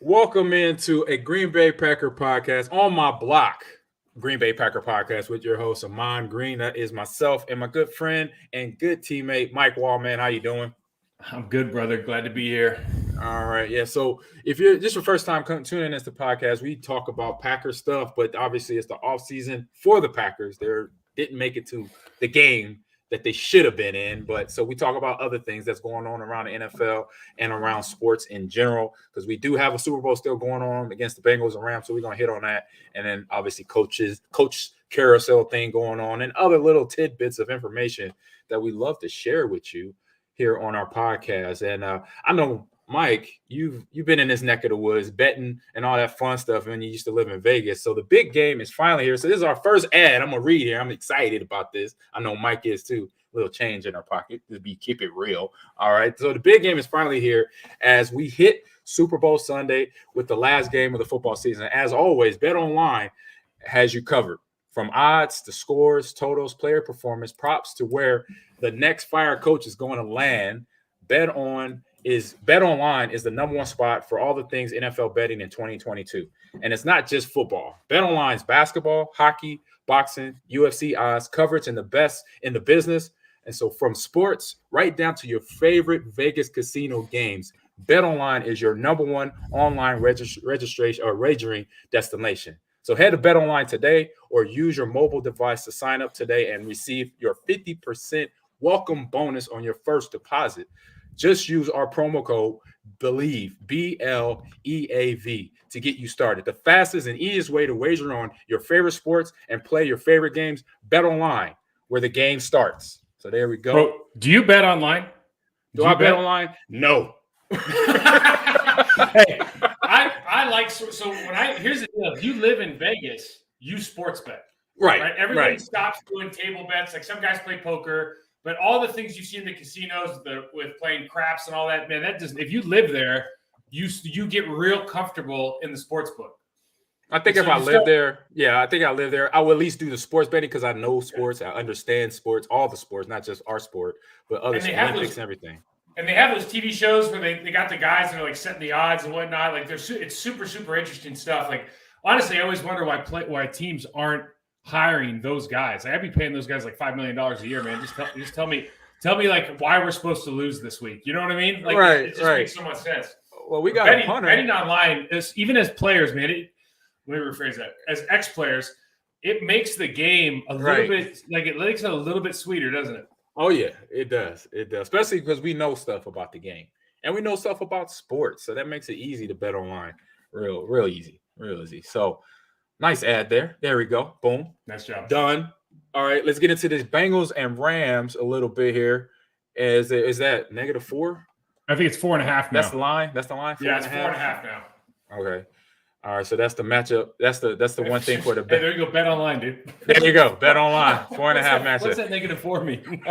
Welcome into a Green Bay Packer podcast on my block. Green Bay Packer podcast with your host Amon Green. That is myself and my good friend and good teammate Mike Wallman. How you doing? I'm good, brother. Glad to be here. All right, yeah. So if you're just your first time tuning in to the podcast, we talk about Packer stuff, but obviously it's the off season for the Packers. They didn't make it to the game that they should have been in, but so we talk about other things that's going on around the NFL and around sports in general because we do have a Super Bowl still going on against the Bengals and Rams, so we're gonna hit on that, and then obviously coach carousel thing going on, and other little tidbits of information that we love to share with you here on our podcast. And I know, Mike, you've been in this neck of the woods, betting and all that fun stuff when you used to live in Vegas. So the big game is finally here. So this is our first ad. I'm gonna read here. I'm excited about this. I know Mike is too. A little change in our pocket to keep it real. All right. So the big game is finally here as we hit Super Bowl Sunday with the last game of the football season. As always, Bet Online has you covered. From odds to scores, totals, player performance, props to where the next fire coach is going to land. Bet Online is the number one spot for all the things NFL betting in 2022. And it's not just football. Bet Online's basketball, hockey, boxing, UFC odds, coverage, and the best in the business. And so from sports right down to your favorite Vegas casino games, Bet Online is your number one online registration or wagering destination. So head to Bet Online today or use your mobile device to sign up today and receive your 50% welcome bonus on your first deposit. Just use our promo code BELIEVE, BLEAV, to get you started. The fastest and easiest way to wager on your favorite sports and play your favorite games, Bet Online, where the game starts. So there we go. Bro, do you bet online? Do I bet online? No. Hey, I like so when here's the deal. If you live in Vegas, you sports bet. Right. Everybody stops doing table bets. Like some guys play poker, but all the things you see in the casinos with playing craps and all that, man, that doesn't. If you live there, you get real comfortable in the sports book. I think if I live there, I will at least do the sports betting because I know sports, I understand sports, all the sports, not just our sport, but other Olympics and everything. And they have those TV shows where they got the guys that are like setting the odds and whatnot. Like it's super, super interesting stuff. Like honestly, I always wonder why teams aren't hiring those guys. Like, I'd be paying those guys like $5 million a year, man. Just tell me like why we're supposed to lose this week. You know what I mean? Like it just makes so much sense. Well, we got betting online is, even as players, man. Let me rephrase that. As ex-players, it makes the game a little bit like it makes it a little bit sweeter, doesn't it? Oh yeah, it does. It does, especially because we know stuff about the game and we know stuff about sports, so that makes it easy to bet online. Real easy. So nice ad there. There we go. Boom. Nice job. Done. All right, let's get into this Bengals and Rams a little bit here. Is that -4? I think it's 4.5 now. That's the line. Yeah, it's 4.5 now. Okay. All right, so that's the matchup. That's the one thing for the bet. Hey, there you go. Bet online, dude. There you go. Bet online. 4.5 matchup. What's that -4 mean?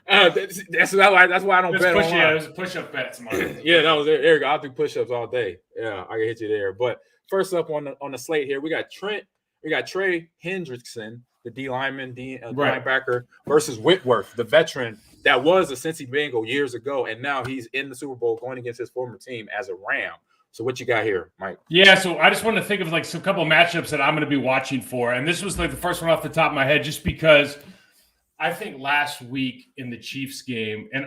That's why I don't bet online. Yeah, there's a push-up bet. Yeah, that was there. There you go. I'll do push-ups all day. Yeah, I can hit you there. But first up on the slate here, we got Trey Hendrickson, the D lineman, linebacker, versus Whitworth, the veteran that was a Cincy Bengal years ago, and now he's in the Super Bowl going against his former team as a Ram. So what you got here, Mike? Yeah, so I just wanted to think of like some couple of matchups that I'm going to be watching for, and this was like the first one off the top of my head, just because I think last week in the Chiefs game, and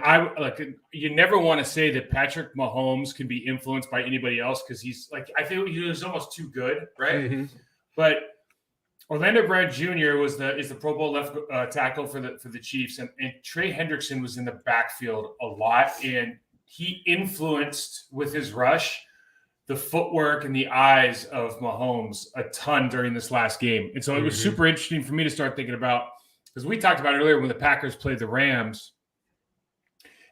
you never want to say that Patrick Mahomes can be influenced by anybody else because he's like, I think he was almost too good, right? Mm-hmm. But Orlando Brown Jr. is the Pro Bowl left tackle for the Chiefs, and Trey Hendrickson was in the backfield a lot, and he influenced with his rush the footwork and the eyes of Mahomes a ton during this last game. And so it was super interesting for me to start thinking about, because we talked about it earlier when the Packers played the Rams,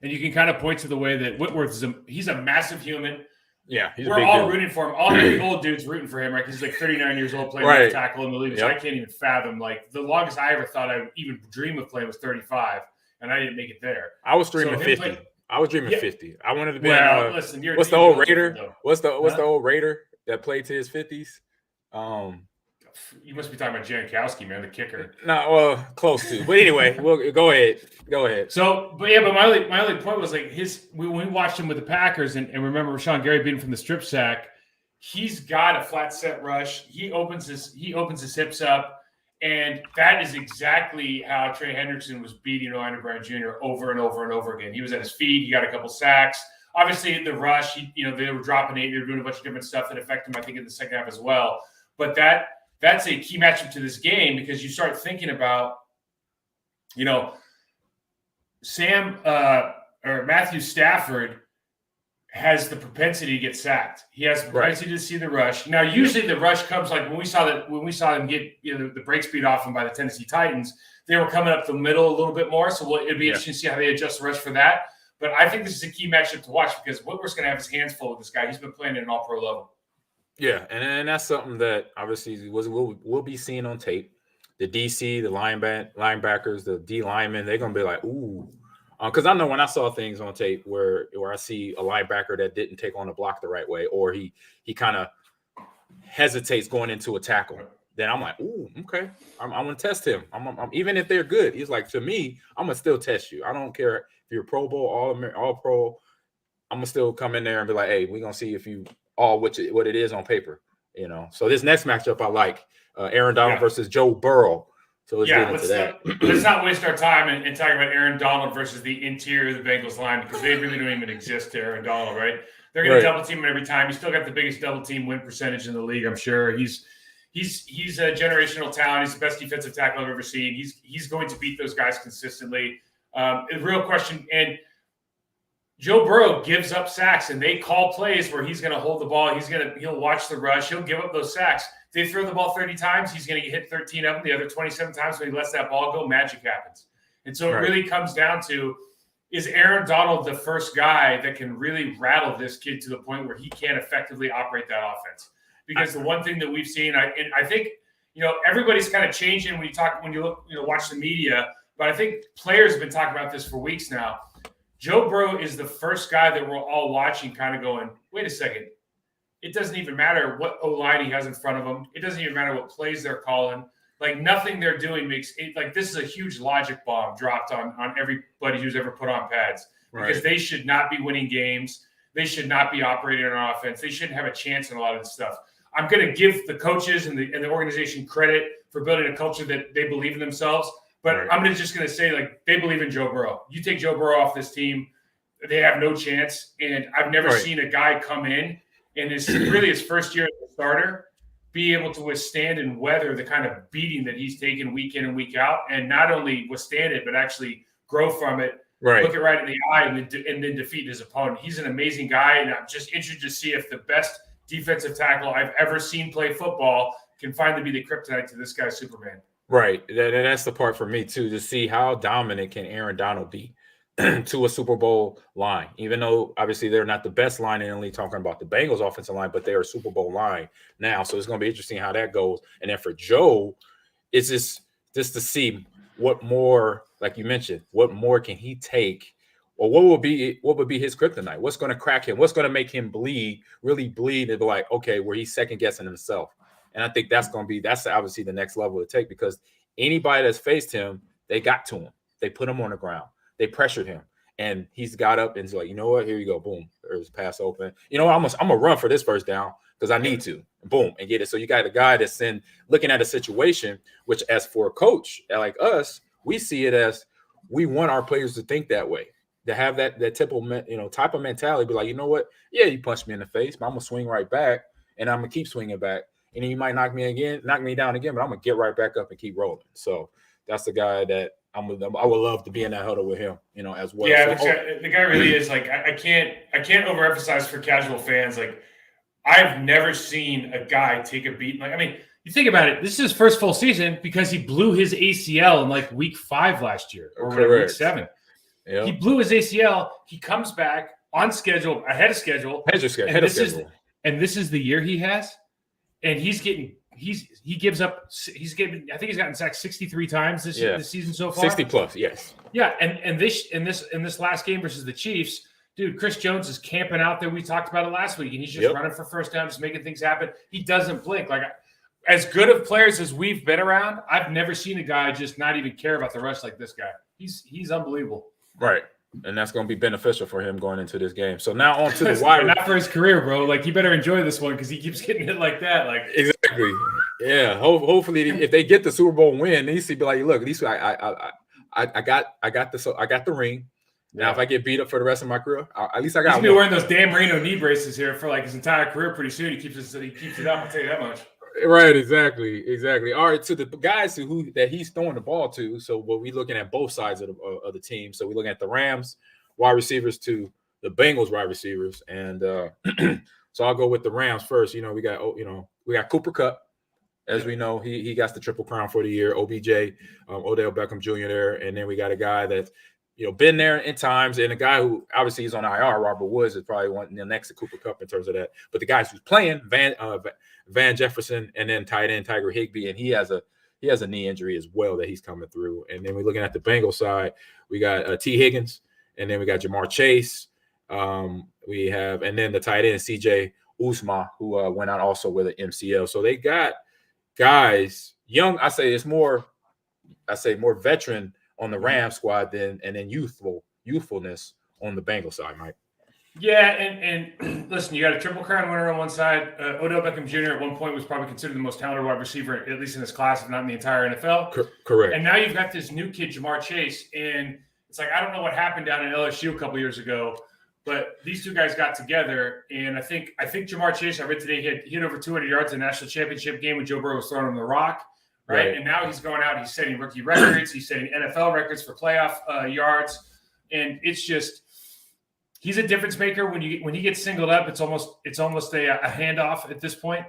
and you can kind of point to the way that Whitworth he's a massive human. Yeah, we're all rooting for him. All the old dudes rooting for him, right? Because he's like 39 years old, playing left tackle in the league. So I can't even fathom. Like the longest I ever thought I would even dream of playing was 35, and I didn't make it there. I was dreaming 50. I was dreaming 50. I wanted to be. Listen, what's the old Raider? What's the old Raider that played to his 50s? You must be talking about Janikowski, man, the kicker. No, well, close to. But anyway, we'll go ahead. Go ahead. So, but my only point was like when we watched him with the Packers and remember Rashawn Gary beating from the strip sack, he's got a flat set rush. He opens his hips up, and that is exactly how Trey Hendrickson was beating Orlando Brown Jr. over and over and over again. He was at his feet. He got a couple sacks. Obviously, the rush, they were dropping it. They were doing a bunch of different stuff that affected him, I think, in the second half as well. But that's a key matchup to this game because you start thinking about, Matthew Stafford has the propensity to get sacked. He has the propensity to see the rush. Now, usually the rush comes like when we saw them get the break speed off them by the Tennessee Titans, they were coming up the middle a little bit more. So it'd be interesting to see how they adjust the rush for that. But I think this is a key matchup to watch because Whitworth's going to have his hands full with this guy. He's been playing at an all-pro level. Yeah, and that's something that obviously we'll be seeing on tape. The DC, the linebackers, the D linemen, they're going to be like, ooh. Because I know when I saw things on tape where I see a linebacker that didn't take on the block the right way or he kind of hesitates going into a tackle, then I'm like, ooh, okay. I'm going to test him. I'm even if they're good, he's like, to me, I'm going to still test you. I don't care if you're Pro Bowl, all pro. I'm going to still come in there and be like, hey, we're going to see if you all what it is on paper, So this next matchup I like, Aaron Donald versus Joe Burrow. So let's get into that. Let's not waste our time and talk about Aaron Donald versus the interior of the Bengals line because they really don't even exist to Aaron Donald, right? They're going to double team him every time. He's still got the biggest double team win percentage in the league, I'm sure. He's a generational talent. He's the best defensive tackle I've ever seen. He's going to beat those guys consistently. The real question, and Joe Burrow gives up sacks, and they call plays where he's going to hold the ball. He'll watch the rush. He'll give up those sacks. They throw the ball 30 times. He's going to get hit 13 of them. The other 27 times when he lets that ball go, magic happens. And so it really comes down to, is Aaron Donald the first guy that can really rattle this kid to the point where he can't effectively operate that offense? Because the one thing that we've seen, I think, everybody's kind of changing when you watch the media, but I think players have been talking about this for weeks now. Joe Burrow is the first guy that we're all watching kind of going, wait a second. It doesn't even matter what O-line he has in front of him. It doesn't even matter what plays they're calling. Like, nothing they're doing makes it – like, this is a huge logic bomb dropped on everybody who's ever put on pads because they should not be winning games. They should not be operating on offense. They shouldn't have a chance in a lot of this stuff. I'm going to give the coaches and the organization credit for building a culture that they believe in themselves, but I'm just going to say, like, they believe in Joe Burrow. You take Joe Burrow off this team, they have no chance, and I've never seen a guy come in and it's really his first year as a starter, be able to withstand and weather the kind of beating that he's taken week in and week out, and not only withstand it, but actually grow from it, look it right in the eye, and then defeat his opponent. He's an amazing guy, and I'm just interested to see if the best defensive tackle I've ever seen play football can finally be the kryptonite to this guy, Superman. Right. That's the part for me, too, to see how dominant can Aaron Donald be to a Super Bowl line, even though obviously they're not the best line in the league, talking about the Bengals offensive line, but they're a Super Bowl line now. So it's going to be interesting how that goes. And then for Joe, it's just to see what more, like you mentioned, what more can he take, or what would be his kryptonite? What's going to crack him? What's going to make him really bleed and be like, okay, where he's second guessing himself. And I think that's obviously the next level to take, because anybody that's faced him, they got to him. They put him on the ground. They pressured him, and he's got up and he's like, you know what? Here you go. Boom. There's a pass open. I'm going to run for this first down because I need to. Boom, and get it. So you got a guy that's looking at a situation, which as for a coach like us, we see it as we want our players to think that way, to have that typical, type of mentality. Be like, you know what? Yeah, you punched me in the face, but I'm going to swing right back, and I'm going to keep swinging back. And then you might knock me down again, but I'm going to get right back up and keep rolling. So that's the guy that I would love to be in that huddle with him, as well. Yeah, so, the guy really is like, I can't overemphasize for casual fans. Like, I've never seen a guy take a beat. Like, I mean, you think about it, this is his first full season because he blew his ACL in like week 5 last year or week 7. Yep. He blew his ACL. He comes back on schedule, ahead of schedule. And this is the year he has. And I think he's gotten sacked 63 times this season so far. 60 plus, yes. Yeah, and this last game versus the Chiefs, dude, Chris Jones is camping out there. We talked about it last week, and he's just running for first down, just making things happen. He doesn't blink. Like, as good of players as we've been around, I've never seen a guy just not even care about the rush like this guy. He's unbelievable. Right. And that's going to be beneficial for him going into this game. So now on to the wide. Not for his career, bro. Like, you better enjoy this one because he keeps getting hit like that. Like, exactly. Yeah. Hopefully, if they get the Super Bowl win, they see be like, look, at least I got the ring. Now, if I get beat up for the rest of my career, at least I got. He's gonna be wearing those Dan Marino knee braces here for like his entire career. Pretty soon, he keeps it up. I'll tell you that much. Right, exactly. All right, to the guys that he's throwing the ball to. So, we're looking at both sides of the team. So, we're looking at the Rams wide receivers to the Bengals wide receivers, and so I'll go with the Rams first. We got Cooper Kupp, as we know, he got the Triple Crown for the year. OBJ, Odell Beckham Jr. there, and then we got a guy that's been there in times, and a guy who obviously is on IR. Robert Woods is probably one next to Cooper Kupp in terms of that. But the guys who's playing Van Jefferson, and then tight end Tiger Higbee, and he has a knee injury as well that he's coming through. And then we're looking at the Bengals side. We got T. Higgins, and then we got Jamar Chase. We have, and then the tight end CJ Uzomah, who went out also with an MCL. So they got guys young. I say more veteran on the Rams squad and then youthfulness on the Bengals side, Mike. Yeah, and listen, you got a Triple Crown winner on one side. Odell Beckham Jr. at one point was probably considered the most talented wide receiver, at least in this class, if not in the entire NFL. Correct. And now you've got this new kid, Jamar Chase, and it's like, I don't know what happened down in LSU a couple years ago, but these two guys got together, and I think Jamar Chase, I read today, he hit over 200 yards in the national championship game when Joe Burrow was throwing him the rock. Right. And now he's going out, he's setting rookie records, he's setting NFL records for playoff yards. And it's just, he's a difference maker. When he gets singled up, it's almost a handoff at this point.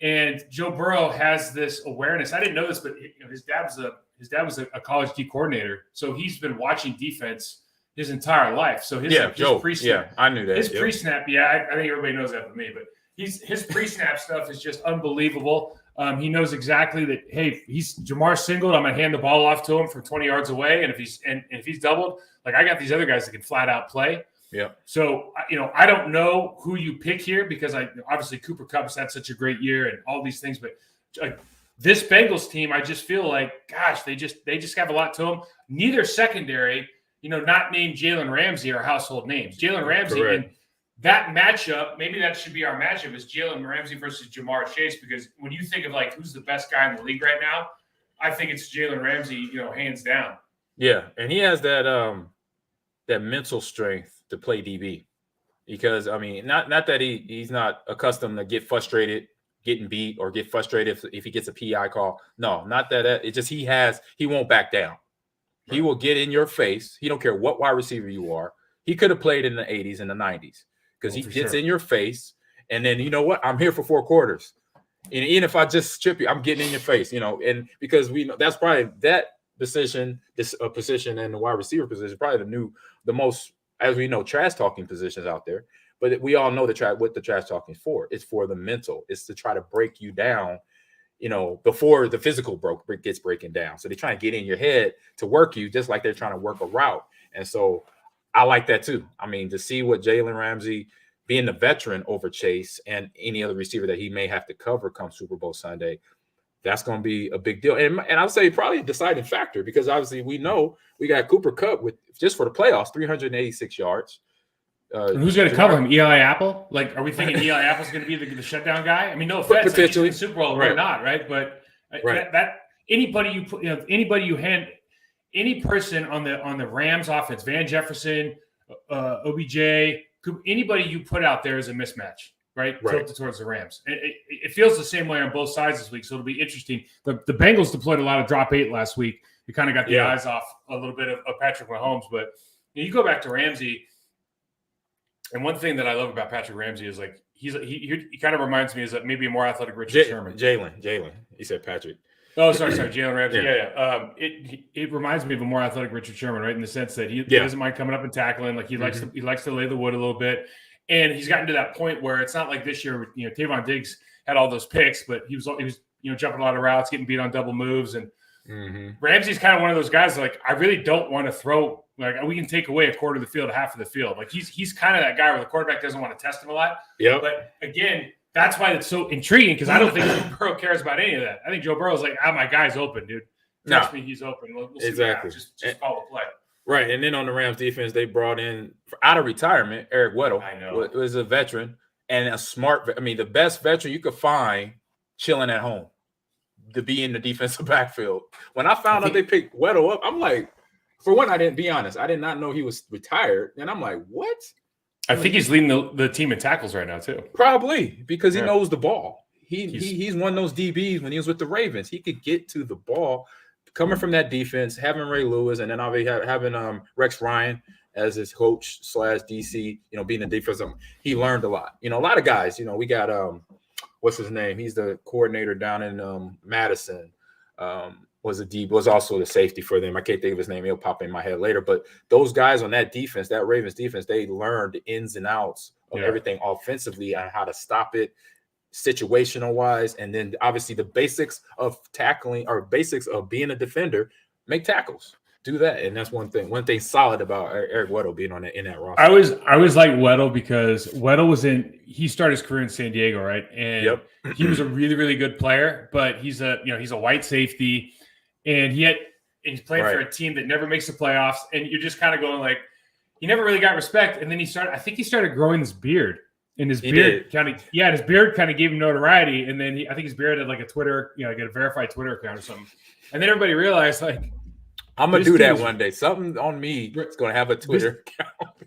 And Joe Burrow has this awareness. I didn't know this, but his dad was a college D coordinator. So he's been watching defense his entire life. So his pre-snap. Yeah, I knew that. His pre-snap, I think everybody knows that but me, but his pre-snap stuff is just unbelievable. He knows exactly that, hey, he's Jamar singled, I'm going to hand the ball off to him from 20 yards away. And if he's doubled, like, I got these other guys that can flat out play. Yeah. So, I don't know who you pick here because obviously Cooper Kupp's had such a great year and all these things. But this Bengals team, I just feel like, gosh, they just have a lot to them. Neither secondary, not named Jalen Ramsey are household names. Jalen Ramsey and that matchup, maybe that should be our matchup, is Jalen Ramsey versus Jamar Chase, because when you think of like who's the best guy in the league right now, I think it's Jalen Ramsey, hands down. Yeah, and he has that mental strength to play DB, because not that he's not accustomed to get frustrated, getting beat, or get frustrated if he gets a PI call. No, not that. It's just he won't back down. Right. He will get in your face. He don't care what wide receiver you are. He could have played in the 80s and the 90s. Because he gets in your face, and then you know what? I'm here for 4 quarters. And even if I just strip you, I'm getting in your face, and because we know that's probably that position, position and the wide receiver position, probably the most, as we know, trash talking positions out there. But we all know what the trash talking is for. It's for the mental. It's to try to break you down, before the physical gets breaking down. So they're trying to get in your head to work you, just like they're trying to work a route. And so I like that too. To see what Jalen Ramsey, being the veteran over Chase and any other receiver that he may have to cover come Super Bowl Sunday, that's going to be a big deal. And I'll say probably a deciding factor, because obviously we know we got Cooper Kupp with, just for the playoffs, 386 yards. Who's going to cover him? Eli Apple? Like, are we thinking Eli Apple's going to be the shutdown guy? No offense, potentially Super Bowl, right. Or not, right? But that anybody you put, anybody you hand. Any person on the Rams offense, Van Jefferson, OBJ, anybody you put out there is a mismatch, right? Tilted towards the Rams. It feels the same way on both sides this week, so it'll be interesting. The Bengals deployed a lot of drop 8 last week. You kind of got the eyes off a little bit of Patrick Mahomes, but you go back to Ramsey, and one thing that I love about Patrick Ramsey is like he kind of reminds me of maybe a more athletic Richard Sherman. Jalen. He said Patrick. Oh, sorry, Jalen Ramsey. Yeah. It reminds me of a more athletic Richard Sherman, right? In the sense that he doesn't mind coming up and tackling. Like he likes to lay the wood a little bit, and he's gotten to that point where it's not like this year. Tavon Diggs had all those picks, but he was jumping a lot of routes, getting beat on double moves, and Ramsey's kind of one of those guys. Like, I really don't want to throw. Like, we can take away a quarter of the field, half of the field. Like he's kind of that guy where the quarterback doesn't want to test him a lot. Yeah. But again, that's why it's so intriguing, because I don't think Joe Burrow cares about any of that. I think Joe Burrow's like, my guy's open, dude. Trust me, he's open. We'll see exactly. Just call the play. Right, and then on the Rams defense, they brought in out of retirement Eric Weddle. I know. Was a veteran and a smart. I mean, the best veteran you could find chilling at home to be in the defensive backfield. When I found out they picked Weddle up, I'm like, for one, I did not know he was retired, and I'm like, what? I think he's leading the team in tackles right now too. Probably because he knows the ball. He's one of those DBs when he was with the Ravens. He could get to the ball. Coming from that defense, having Ray Lewis, and then obviously having Rex Ryan as his coach / DC, being the defensive, he learned a lot. A lot of guys. We got what's his name? He's the coordinator down in Madison. Was also the safety for them. I can't think of his name. He'll pop in my head later. But those guys on that defense, that Ravens defense, they learned the ins and outs of everything offensively and how to stop it, situational wise, and then obviously the basics of tackling or basics of being a defender, make tackles, do that. And that's one thing solid about Eric Weddle being in that roster. I was like Weddle because Weddle he started his career in San Diego, right? And he was a really, really good player, but he's a white safety, and he's playing for a team that never makes the playoffs, and you're just kind of going like, he never really got respect. And then he started growing this beard. And his beard kind of gave him notoriety. And then I think his beard had like a Twitter, like a verified Twitter account or something. And then everybody realized, like, I'm gonna do that one day. Something on me is gonna have a Twitter account.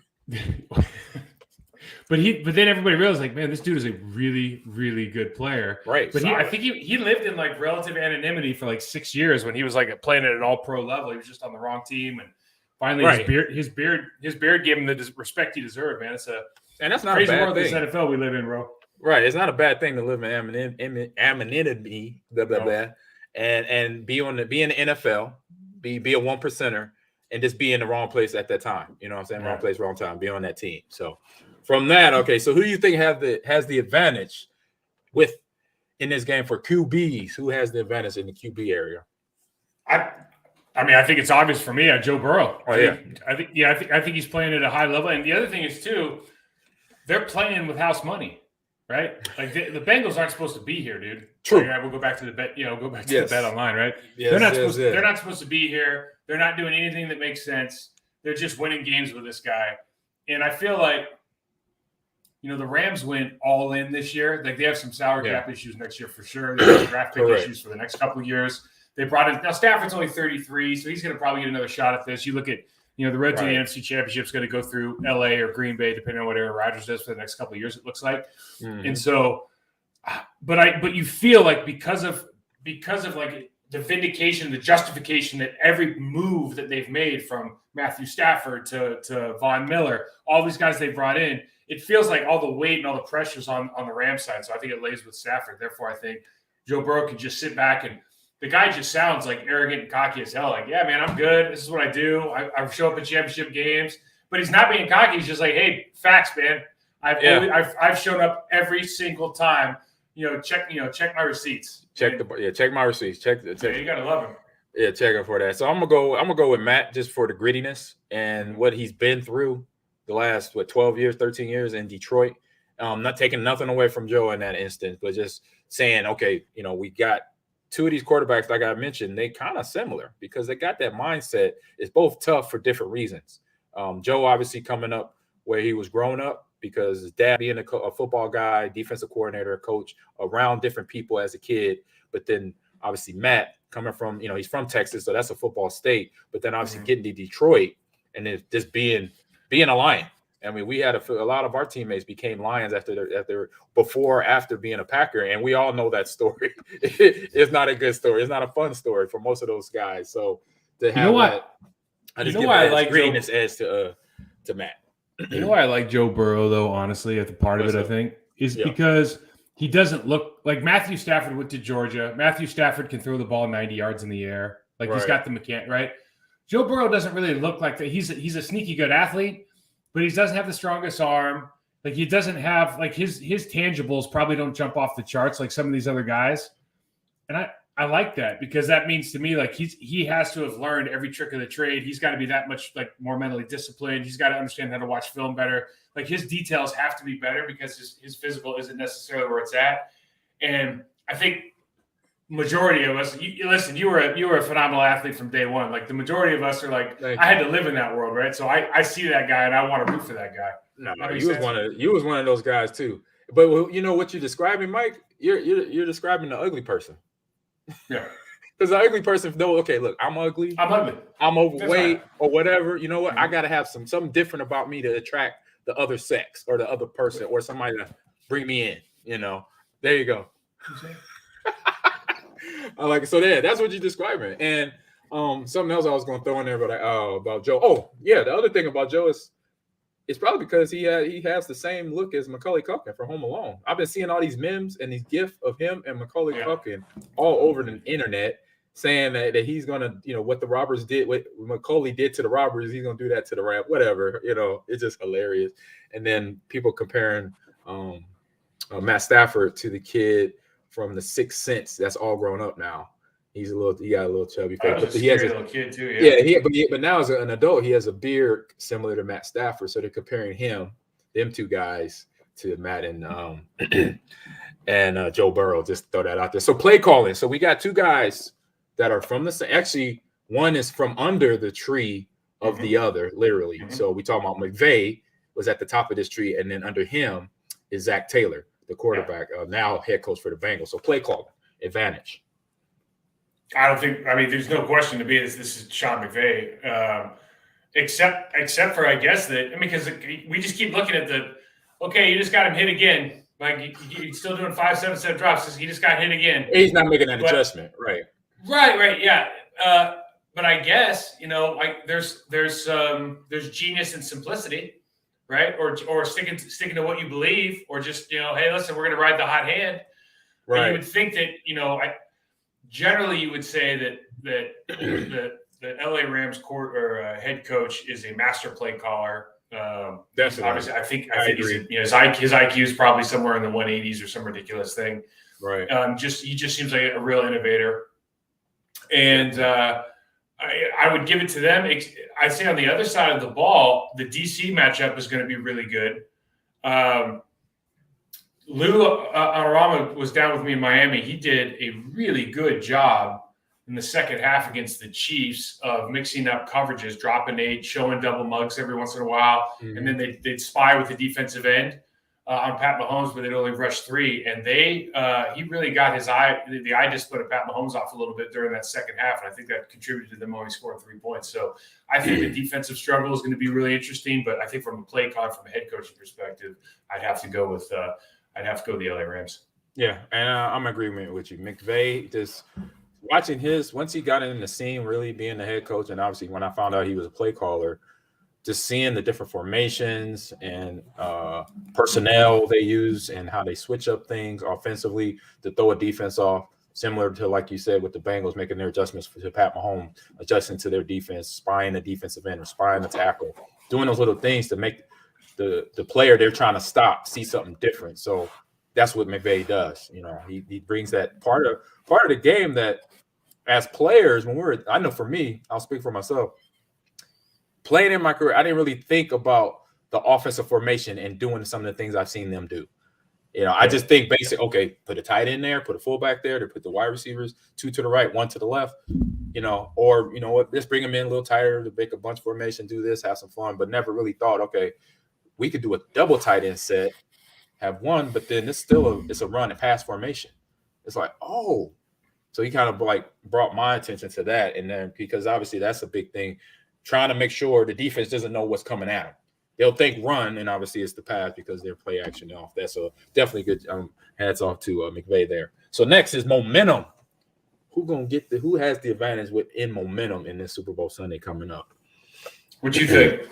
But then everybody realized, like, man, this dude is a really, really good player. Right. But I think he lived in like relative anonymity for like 6 years when he was like playing at an all-pro level. He was just on the wrong team, and finally his beard gave him the respect he deserved. Man, and that's not crazy a bad world, thing. This NFL we live in, bro. Right. It's not a bad thing to live in anonymity, and be in the NFL, be a 1%er, and just be in the wrong place at that time. You know what I'm saying? Wrong place, wrong time. Be on that team. So from that, okay. So who do you think has the advantage in this game for QBs? Who has the advantage in the QB area? I think it's obvious for me. Joe Burrow. I think he's playing at a high level. And the other thing is too, they're playing with house money, right? Like the Bengals aren't supposed to be here, dude. True. Like, we'll go back to the bet. The bet online, right? Yes, they're not supposed to be here. They're not doing anything that makes sense. They're just winning games with this guy. And I feel like, the Rams went all in this year. Like they have some salary cap issues next year for sure. They have draft pick issues for the next couple of years. They brought in now Stafford's only 33, so he's going to probably get another shot at this. You look at the road to the NFC Championship is going to go through LA or Green Bay, depending on what Aaron Rodgers does for the next couple of years. It looks like, and so, but you feel like because of like the vindication, the justification that every move that they've made from Matthew Stafford to Von Miller, all these guys they brought in, it feels like all the weight and all the pressures on the Rams side. So I think it lays with Stafford. Therefore, I think Joe Burrow can just sit back and. The guy just sounds like arrogant and cocky as hell. Like, yeah, man, I'm good. This is what I do. I show up at championship games. But he's not being cocky. He's just like, hey, facts, man. I've shown up every single time. Check my receipts. Check my receipts. Check. You gotta love him. Yeah, check him for that. So I'm gonna go with Matt just for the grittiness and what he's been through the last 12 years, 13 years in Detroit. Not taking nothing away from Joe in that instance, but just saying, okay, we got. Two of these quarterbacks, like I mentioned, they kind of similar because they got that mindset. It's both tough for different reasons. Joe obviously coming up where he was growing up because his dad being a football guy, defensive coordinator, coach, around different people as a kid. But then obviously Matt coming from, he's from Texas, so that's a football state. But then obviously getting to Detroit and then just being a Lion. I mean, we had a lot of our teammates became Lions after being a Packer, and we all know that story. It's not a good story. It's not a fun story for most of those guys. So to have I just give that greenness edge to Matt. You know why I like Joe Burrow though? Honestly, at the part of it, I think is because he doesn't look like Matthew Stafford went to Georgia. Matthew Stafford can throw the ball 90 yards in the air, he's got the mechanic, right? Joe Burrow doesn't really look like that. He's a sneaky good athlete. But he doesn't have the strongest arm. Like he doesn't have his tangibles probably don't jump off the charts like some of these other guys. And I like that because that means to me like he has to have learned every trick of the trade. He's got to be that much like more mentally disciplined. He's got to understand how to watch film better. Like his details have to be better because his physical isn't necessarily where it's at. And I think majority of us, listen, you were a phenomenal athlete from day one. Like the majority of us are like, I had to live in that world, right? So I see that guy and I want to root for that guy. No, you was one of those guys too. But you know what you're describing, Mike? You're describing the ugly person. Yeah. Because the ugly person, no, okay, look, I'm ugly. I'm overweight or whatever. You know what? I got to have something different about me to attract the other sex or the other person or somebody to bring me in. You know, there you go. I like it. So that's what you're describing. And something else I was going to throw in there about Joe. Oh, yeah, the other thing about Joe is it's probably because he has the same look as Macaulay Culkin from Home Alone. I've been seeing all these memes and these gifs of him and Macaulay Culkin all over the internet saying that he's gonna, what the robbers did, what Macaulay did to the robbers, he's gonna do that to the rap, whatever. It's just hilarious. And then people comparing Matt Stafford to the kid from The Sixth Sense that's all grown up now. He got a little chubby face, but he has a little kid too. But now as an adult, he has a beard similar to Matt Stafford. So they're comparing them two guys, to Matt and and Joe Burrow. Just throw that out there. So play calling. So we got two guys that are from the same. Actually, one is from under the tree of the other, literally. Mm-hmm. So we talking about McVay was at the top of this tree, and then under him is Zach Taylor, the quarterback, now head coach for the Bengals. So play calling advantage. There's no question to me this is Sean McVay, except for, I guess because we just keep looking at you just got him hit again. Like he's still doing 5-7 drops. He just got hit again. He's not making that adjustment. Right. Yeah. But I guess, there's genius and simplicity, right? Or sticking to what you believe, or just, hey, listen, we're going to ride the hot hand. Right. And you would think that, generally, you would say that the LA Rams head coach is a master play caller. Definitely. Obviously, I think his IQ is probably somewhere in the 180s or some ridiculous thing. Right. He just seems like a real innovator, and I would give it to them. I say on the other side of the ball, the DC matchup is going to be really good. Lou Arama was down with me in Miami. He did a really good job in the second half against the Chiefs of mixing up coverages, dropping 8, showing double mugs every once in a while. Mm-hmm. And then they'd spy with the defensive end on Pat Mahomes, but they'd only rush 3. And he really got the eye discipline of Pat Mahomes off a little bit during that second half. And I think that contributed to them only scoring 3 points. So I think the defensive struggle is going to be really interesting. But I think from a play call, from a head coaching perspective, I'd have to go with the LA Rams. Yeah, and I'm in agreement with you. McVay, just watching once he got in the scene, really being the head coach, and obviously when I found out he was a play caller, just seeing the different formations and personnel they use and how they switch up things offensively to throw a defense off, similar to, like you said, with the Bengals making their adjustments to Pat Mahomes, adjusting to their defense, spying the defensive end or spying the tackle, doing those little things to make the player they're trying to stop see something different. So that's what McVay does. He brings that part of the game that as players, I know for me, I'll speak for myself, playing in my career, I didn't really think about the offensive formation and doing some of the things I've seen them do. I just think basic, okay, put a tight end there, put a fullback there, to put the wide receivers, 2 to the right, 1 to the left, or, let's bring them in a little tighter to make a bunch formation, do this, have some fun, but never really thought, okay, we could do a double tight end set, have one, but then it's still it's a run and pass formation. It's like, oh, so he kind of like brought my attention to that. And then because obviously that's a big thing, trying to make sure the defense doesn't know what's coming at them. They'll think run, and obviously it's the pass because they're play action off. That's a definitely good hats off to McVay there. So next is momentum. Who has the advantage in momentum in this Super Bowl Sunday coming up? What you think?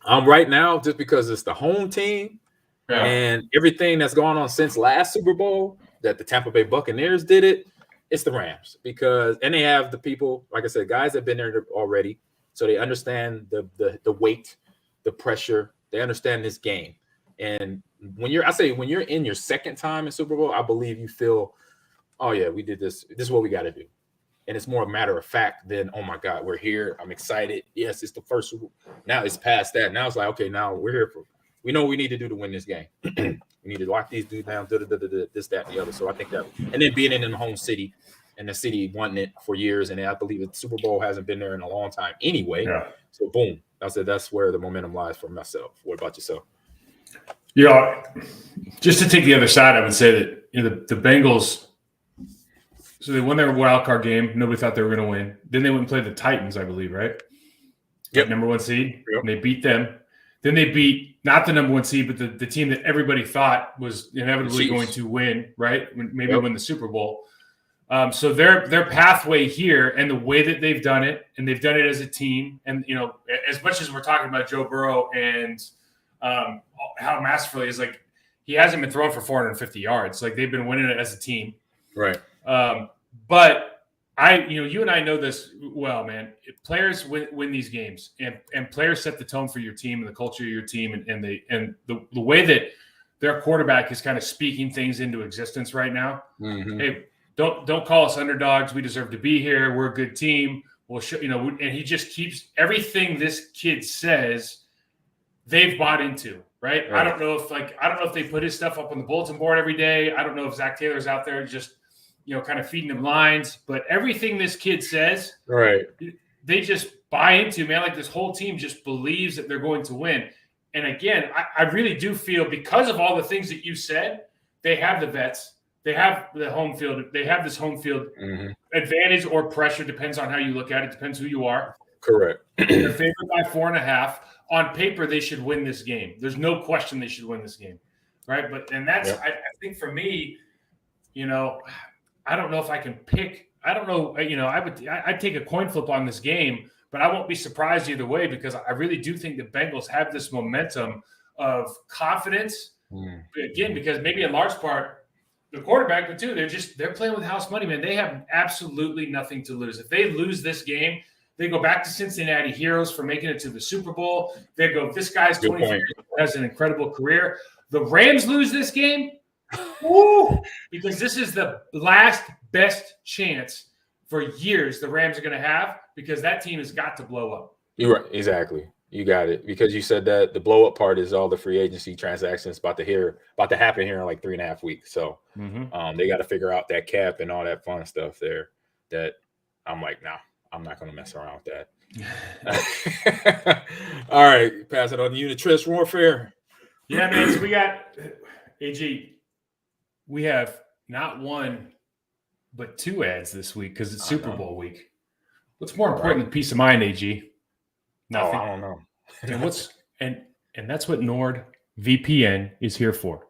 Right now, just because it's the home team and everything that's gone on since last Super Bowl that the Tampa Bay Buccaneers did it's the Rams and they have the people, like I said, guys that have been there already, so they understand the weight, the pressure. They understand this game, and when you're in your second time in Super Bowl, I believe you feel oh yeah, we did this. This is what we got to do. And it's more a matter of fact than, oh my God, we're here. I'm excited. Yes, it's the first. Now it's past that. Now it's like, okay, now we're here we know what we need to do to win this game. We need to lock these dudes down, this, that, and the other. So I think that, and then being in the home city and the city wanting it for years. And I believe the Super Bowl hasn't been there in a long time anyway. Yeah. So boom, that's where the momentum lies for myself. What about yourself? Just to take the other side, I would say that the Bengals. So they won their wild card game. Nobody thought they were going to win. Then they went and played the Titans, I believe, right? Yep. Number 1 seed. Yep. And they beat them. Then they beat not the number 1 seed, but the team that everybody thought was inevitably going to win, right? Maybe win the Super Bowl. So their pathway here and the way that they've done it, and they've done it as a team. And, as much as we're talking about Joe Burrow and how masterfully is, like, he hasn't been thrown for 450 yards. Like, they've been winning it as a team. Right. But you and I know this well, man. Players win these games, and players set the tone for your team and the culture of your team, and the way that their quarterback is kind of speaking things into existence right now. Mm-hmm. Hey, don't call us underdogs. We deserve to be here. We're a good team. We'll show, and he just keeps everything this kid says. They've bought into, right? I don't know if they put his stuff up on the bulletin board every day. I don't know if Zach Taylor's out there just, kind of feeding them lines, but everything this kid says, right, they just buy into, man. Like, this whole team just believes that they're going to win. And again, I really do feel, because of all the things that you said, they have the vets, they have the home field, they have this home field advantage or pressure, depends on how you look at it, depends who you are. Correct. They're favored by 4.5. On paper, they should win this game. There's no question they should win this game, right? That's I think for me, I don't know if I can pick. I don't know. I'd take a coin flip on this game, but I won't be surprised either way, because I really do think the Bengals have this momentum of confidence. Again, because maybe in large part the quarterback, but too, they're playing with house money, man. They have absolutely nothing to lose. If they lose this game, they go back to Cincinnati heroes for making it to the Super Bowl. They go, this guy's 24 years old, has an incredible career. The Rams lose this game. Woo! Because this is the last best chance for years the Rams are going to have, because that team has got to blow up. You're right. Exactly. You got it. Because you said that the blow up part is all the free agency transactions about to happen here in like 3.5 weeks. So they got to figure out that cap and all that fun stuff there, that I'm like, nah, I'm not going to mess around with that. All right. Pass it on to Unitrust Warfare. Yeah, man. So we got AG. We have not one, but 2 ads this week, because it's Super Bowl week. What's more important than peace of mind, AG? Nothing. I don't know. and that's what NordVPN is here for,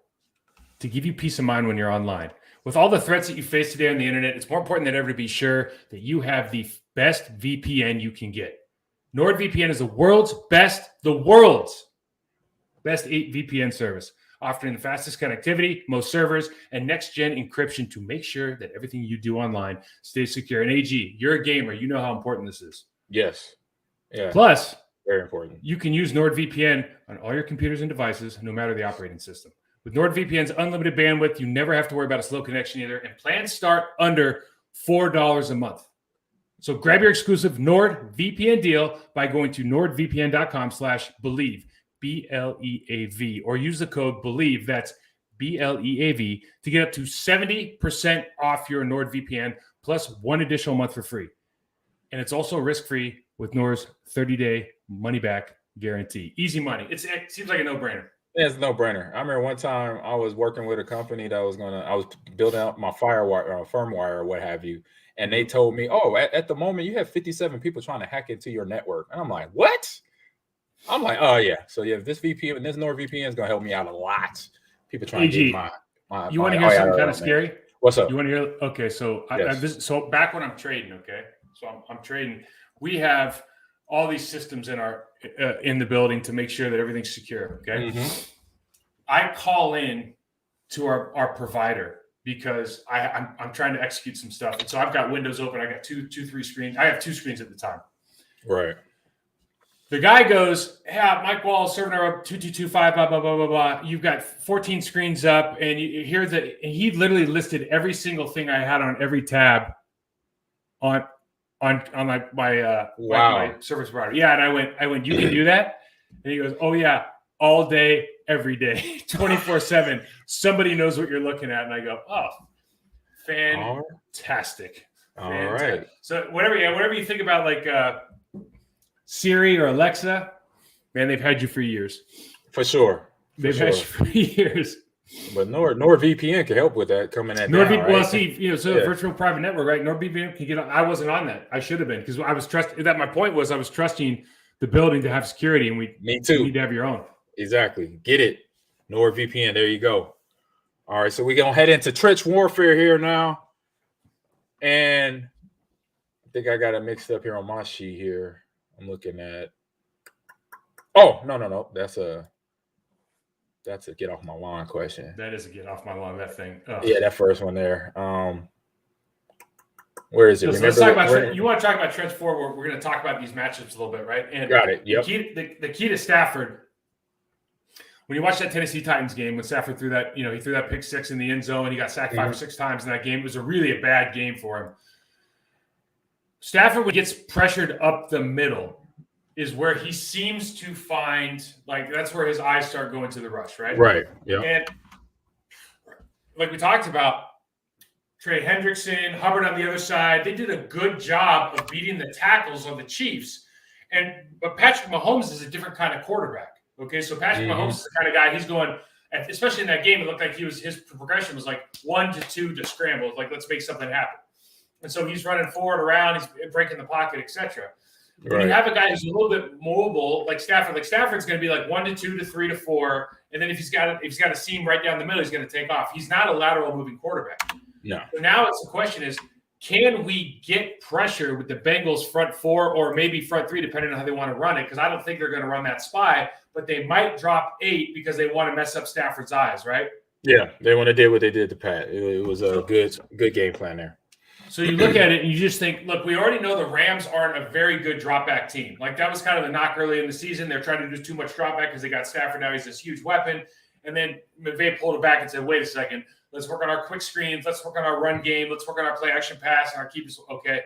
to give you peace of mind when you're online. With all the threats that you face today on the internet, it's more important than ever to be sure that you have the best VPN you can get. NordVPN is the world's best VPN service, offering the fastest connectivity, most servers, and next-gen encryption to make sure that everything you do online stays secure. And AG, you're a gamer. You know how important this is. Yes. Yeah. Plus, very important. You can use NordVPN on all your computers and devices, no matter the operating system. With NordVPN's unlimited bandwidth, you never have to worry about a slow connection either, and plans start under $4 a month. So grab your exclusive NordVPN deal by going to nordvpn.com/believe. BLEAV, or use the code BELIEVE, that's BLEAV, to get up to 70% off your NordVPN plus 1 additional month for free. And it's also risk-free with Nord's 30-day money-back guarantee. Easy money. It seems like a no-brainer. Yeah, it's a no-brainer. I remember one time I was working with a company that I was building out my firmware or what have you, and they told me, at the moment you have 57 people trying to hack into your network. And I'm like, what? I'm like, oh yeah. So yeah, this NordVPN is gonna help me out a lot. People trying to get my. You want to hear something kind of scary? What's up? You want to hear? Okay, so yes. So back when I'm trading, okay, so I'm trading. We have all these systems in the building to make sure that everything's secure. Okay, I call in to our provider because I'm trying to execute some stuff, and so I've got windows open. I got 3 screens. I have 2 screens at the time. Right. The guy goes, "Yeah, Mike Wall serving her up 2225, blah blah blah blah blah. You've got 14 screens up, and you hear that." And he literally listed every single thing I had on every tab on my service provider. Yeah, and I went, "You can do that?" And he goes, "Oh yeah, all day, every day, 24/7. Somebody knows what you're looking at." And I go, "Oh, fantastic." All right. So whatever you think about like Siri or Alexa, man, they've had you for years. For sure. They've had you for years. But NordVPN can help with that coming at NordVPN. Right? Well, see, virtual private network, right? NordVPN can get on. I wasn't on that. I should have been because I was trusting. That my point was I was trusting the building to have security, and Me too. You need to have your own. Exactly. Get it. NordVPN. There you go. All right. So we're gonna head into trench warfare here now. And I think I got it mixed up here on my sheet here. I'm looking at. Oh, no. That's a get off my lawn question. That is a get off my lawn, that thing. Oh. Yeah, that first one there. Where is it? So let's talk about you want to talk about trench forward. We're going to talk about these matchups a little bit, right? And got it. Yep. The key to Stafford, when you watch that Tennessee Titans game, when Stafford threw that, he threw that pick six in the end zone, he got sacked 5 or 6 times in that game. It was really a bad game for him. Stafford, when he gets pressured up the middle, is where he seems to find, like, that's where his eyes start going to the rush, right? Right. Yeah. And like we talked about, Trey Hendrickson, Hubbard on the other side, they did a good job of beating the tackles on the Chiefs. But Patrick Mahomes is a different kind of quarterback. Okay, so Patrick Mahomes is the kind of guy, he's going, especially in that game, it looked like his progression was like 1 to 2 to scramble. Like, let's make something happen. And so he's running forward, around, he's breaking the pocket, etc. When you have a guy who's a little bit mobile, like Stafford's going to be like 1 to 2 to 3 to 4, and then if he's got a seam right down the middle, he's going to take off. He's not a lateral moving quarterback. No. So now the question is, can we get pressure with the Bengals front 4 or maybe front 3, depending on how they want to run it? Because I don't think they're going to run that spy, but they might drop 8 because they want to mess up Stafford's eyes, right? Yeah, they want to do what they did to Pat. It was a good game plan there. So you look at it and you just think, look, we already know the Rams aren't a very good drop back team. Like, that was kind of the knock early in the season. They're trying to do too much drop back because they got Stafford. Now he's this huge weapon. And then McVay pulled it back and said, wait a second, let's work on our quick screens. Let's work on our run game. Let's work on our play action pass and our keepers. Okay.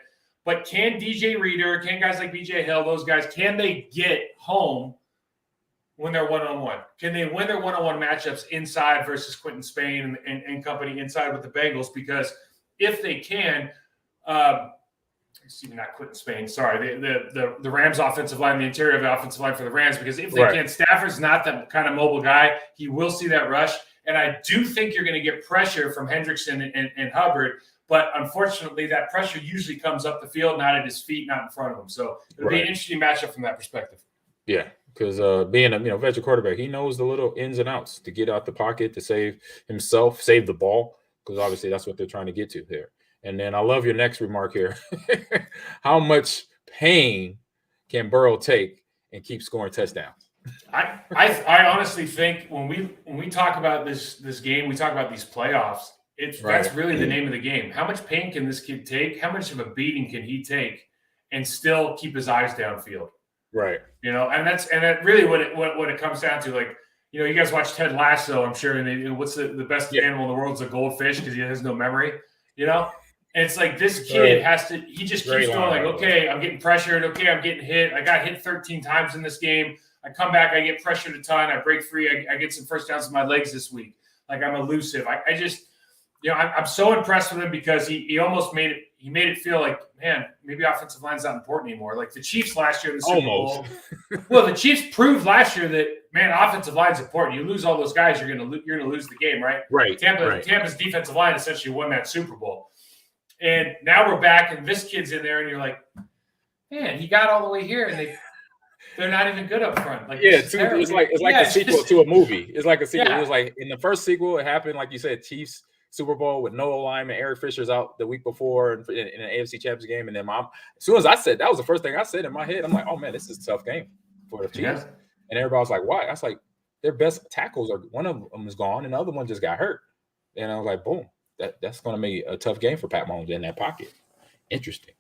But can DJ Reader, can guys like BJ Hill, those guys, can they get home when they're one-on-one? Can they win their one-on-one matchups inside versus Quentin Spain and company inside with the Bengals? Because if they can, excuse me, not Quentin Spain, sorry, the Rams offensive line, the interior of the offensive line for the Rams, because if they can, Stafford's not that kind of mobile guy. He will see that rush. And I do think you're going to get pressure from Hendrickson and Hubbard, but unfortunately that pressure usually comes up the field, not at his feet, not in front of him. So it'll be an interesting matchup from that perspective. Yeah. Because being a veteran quarterback, he knows the little ins and outs to get out the pocket, to save himself, save the ball, because obviously that's what they're trying to get to here. And then I love your next remark here. How much pain can Burrow take and keep scoring touchdowns? I honestly think when we talk about this game, we talk about these playoffs. That's really the name of the game. How much pain can this kid take? How much of a beating can he take and still keep his eyes downfield? Right. And that really what it comes down to. Like, you guys watch Ted Lasso, I'm sure, and what's the best animal in the world is a goldfish because he has no memory. And it's like this kid he just keeps going like, okay, I'm getting pressured. Okay, I'm getting hit. I got hit 13 times in this game. I come back, I get pressured a ton. I break free. I get some first downs with my legs this week. Like, I'm elusive. I just, I'm so impressed with him because he almost made it feel like, man, maybe offensive line's not important anymore. Like the Chiefs last year in the Super Bowl. Well, the Chiefs proved last year that, man, offensive line's important. You lose all those guys, you're gonna lose the game, right? Right. Tampa's defensive line essentially won that Super Bowl. And now we're back, and this kid's in there, and you're like, man, he got all the way here, and they're not even good up front. Like, it's like a sequel to a movie. It's like a sequel. It was like in the first sequel, it happened, like you said, Chiefs Super Bowl with no alignment. Eric Fisher's out the week before in an AFC Championship game, and then as soon as I said that was the first thing I said in my head. I'm like, oh man, this is a tough game for the Chiefs. Yeah. And everybody was like, why? I was like, their best tackles one of them is gone, and the other one just got hurt. And I was like, boom. That's going to make a tough game for Pat Mahomes in that pocket. Interesting.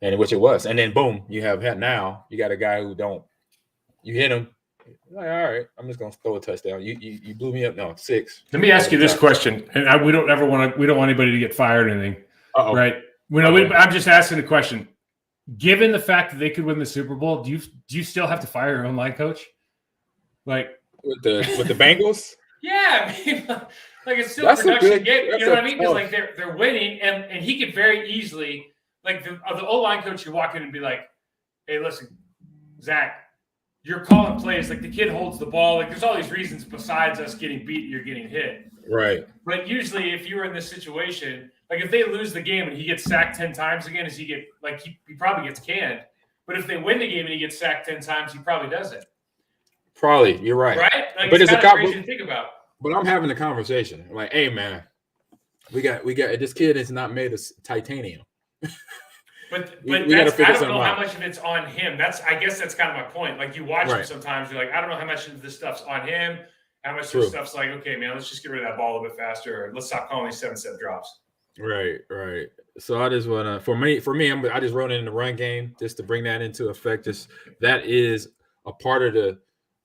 And which it was. And then, boom, you have now you got a guy who don't You hit him. Like, all right, I'm just gonna throw a touchdown. You blew me up. No, 6. Let me ask you this question, and we don't want anybody to get fired or anything, right? I'm just asking the question. Given the fact that they could win the Super Bowl, do you still have to fire your own line coach? Like with the Bengals? Yeah, I mean, like it's still a production game. You know what I mean? Because like they're winning, and he could very easily, like the O-line coach could walk in and be like, "Hey, listen, Zach, you're calling plays. Like the kid holds the ball. Like there's all these reasons besides us getting beat, you're getting hit. Right. But usually, if you were in this situation, like if they lose the game and he gets sacked 10 times again, does he get like he probably gets canned? But if they win the game and he gets sacked 10 times, he probably doesn't. Probably, you're right. Right? Like but it's kind of crazy to think about. But I'm having a conversation. I'm like, hey man, we got this kid is not made of titanium. But I don't know how much of it's on him. I guess that's kind of my point. Like you watch him sometimes, you're like, I don't know how much of this stuff's on him. How much of this stuff's like, okay, man, let's just get rid of that ball a little bit faster. Or let's stop calling these 7-step drops. Right. So I just want to, for me, I just wrote it in the run game just to bring that into effect. Just that is a part of an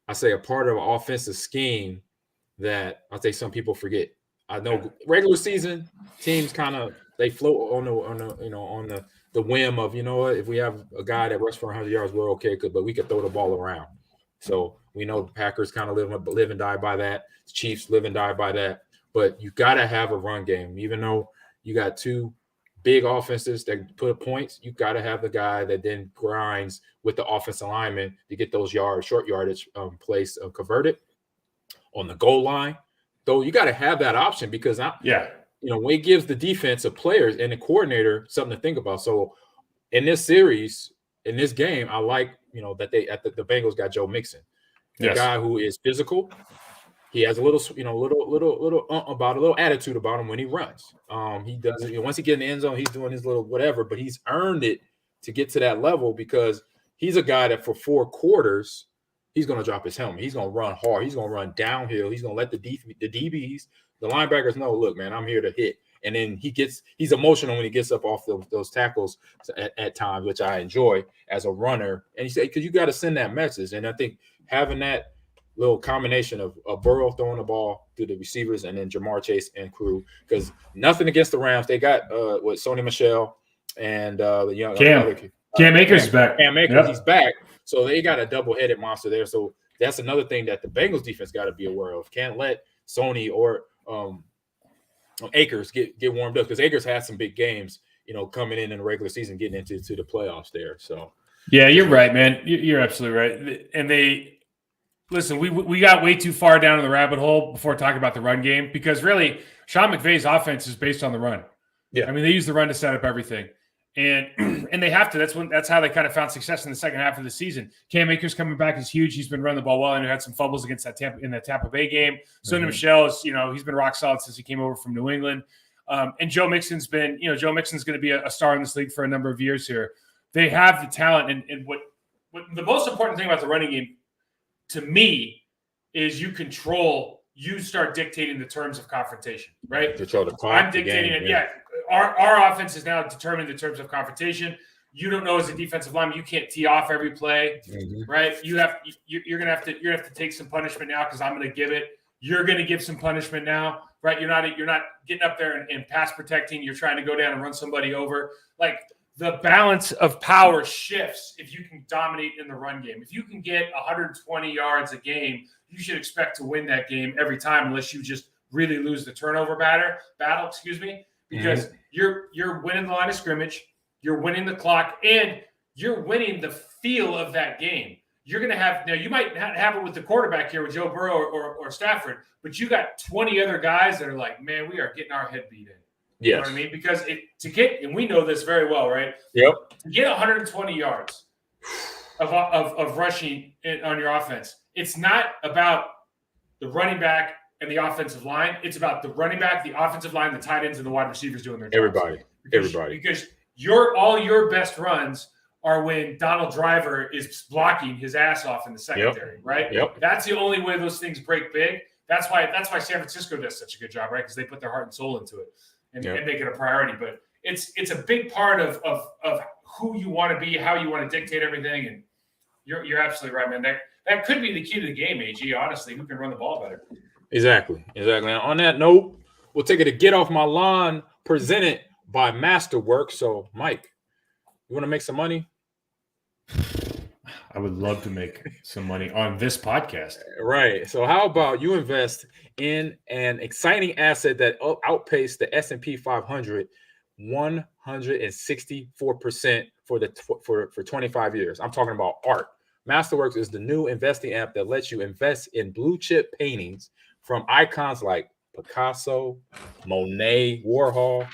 offensive scheme that I think some people forget. I know regular season teams kind of they float on the whim of, you know what, if we have a guy that rushes for 100 yards, we're okay, but we could throw the ball around. So we know the Packers kind of live and die by that. The Chiefs live and die by that. But you got to have a run game. Even though you got two big offenses that put points, you got to have the guy that then grinds with the offensive lineman to get those short yardage plays converted on the goal line. Though you got to have that option because when it gives the defensive players and the coordinator something to think about. So in this series, in this game, I like that the Bengals got Joe Mixon, the guy who is physical. He has a little attitude about him when he runs. He does it once he gets in the end zone. He's doing his little whatever, but he's earned it to get to that level because he's a guy that for 4 quarters he's going to drop his helmet. He's going to run hard. He's going to run downhill. He's going to let the DBs, the linebackers know, look, man, I'm here to hit. And then he's emotional when he gets up off those tackles at times, which I enjoy as a runner. And he said, because you got to send that message. And I think having that little combination of Burrow throwing the ball to the receivers and then Jamar Chase and crew, because nothing against the Rams. They got Sony Michel and the young Cam Akers is back. Cam Akers, he's back. So they got a double-headed monster there. So that's another thing that the Bengals defense got to be aware of. Can't let Sony or Akers get warmed up because Akers had some big games, coming in the regular season, getting into the playoffs there. So yeah, you're right, man. You're absolutely right. And listen, we got way too far down in the rabbit hole before talking about the run game because really Sean McVay's offense is based on the run. Yeah, I mean they use the run to set up everything. And they have to. That's how they kind of found success in the second half of the season. Cam Akers coming back is huge. He's been running the ball well, and he had some fumbles against that Tampa Bay game. Sony Michel is, he's been rock solid since he came over from New England. And Joe Mixon's been, Joe Mixon's going to be a star in this league for a number of years here. They have the talent, and what the most important thing about the running game to me is you start dictating the terms of confrontation, right? I'm dictating it. Yeah. Our offense is now determined in terms of confrontation. You don't know as a defensive lineman, you can't tee off every play, right? You're gonna have to take some punishment now because I'm gonna give it. You're gonna give some punishment now, right? You're not getting up there and pass protecting. You're trying to go down and run somebody over. Like the balance of power shifts if you can dominate in the run game. If you can get 120 yards a game, you should expect to win that game every time, unless you just really lose the turnover battle. Because you're winning the line of scrimmage, you're winning the clock, and you're winning the feel of that game. You're going to have – now, you might have it with the quarterback here with Joe Burrow or Stafford, but you got 20 other guys that are like, man, we are getting our head beat in. You know what I mean? Because and we know this very well, right? Yep. To get 120 yards of rushing on your offense, it's not about the running back and the offensive line. It's about the running back, the offensive line, the tight ends, and the wide receivers doing their jobs. Everybody. Because all your best runs are when Donald Driver is blocking his ass off in the secondary, right? Yep. That's the only way those things break big. That's why San Francisco does such a good job, right? Because they put their heart and soul into it and make it a priority. But it's a big part of who you want to be, how you want to dictate everything. And you're absolutely right, man. That could be the key to the game, AG. Honestly, who can run the ball better? Exactly. And on that note, we'll take it to Get Off My Lawn, presented by Masterworks. So, Mike, you want to make some money? I would love to make some money on this podcast. Right. So how about you invest in an exciting asset that outpaced the S&P 500 164% for 25 years? I'm talking about art. Masterworks is the new investing app that lets you invest in blue chip paintings from icons like Picasso, Monet, Warhol,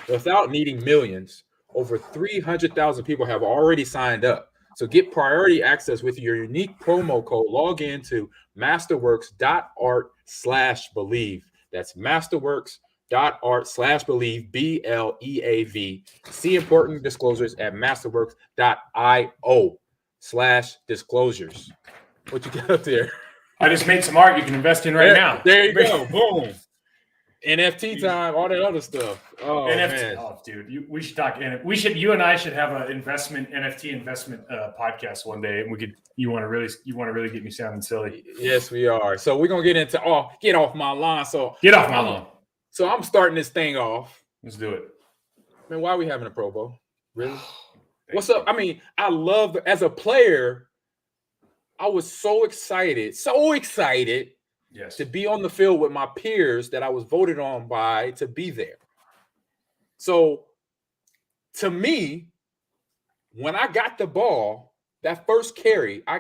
without needing millions. Over 300,000 people have already signed up. So get priority access with your unique promo code. Log in to masterworks.art/believe. That's masterworks.art/believe, BLEAV. See important disclosures at masterworks.io/disclosures. What you got up there? I just made some art you can invest in right now. There you go. Boom. NFT time, all that other stuff. Oh, NFT, man. oh, dude, we should talk. You and I should have an NFT investment podcast one day, and we could. You want to really get me sounding silly? Yes, we are. So we're gonna get into Get Off My Lawn. So get off my lawn. So I'm starting this thing off. Let's do it. Man, why are we having a Pro Bowl? Really? What's up? I mean, I love as a player. I was so excited. Yes. To be on the field with my peers that I was voted on by to be there. So to me, when I got the ball, that first carry, I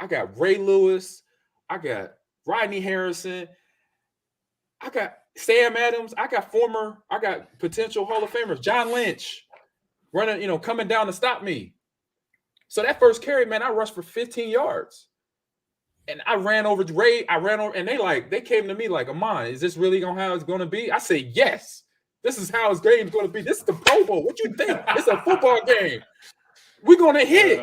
got Ray Lewis, I got Rodney Harrison, I got Sam Adams, I got potential Hall of Famers, John Lynch running, coming down to stop me. So that first carry, man, I rushed for 15 yards. And I ran over Ray. And they came to me like, Amon, is this really how it's going to be? I said, yes. This is how it's going to be. This is the Pro Bowl. What you think? It's a football game. We're going to hit.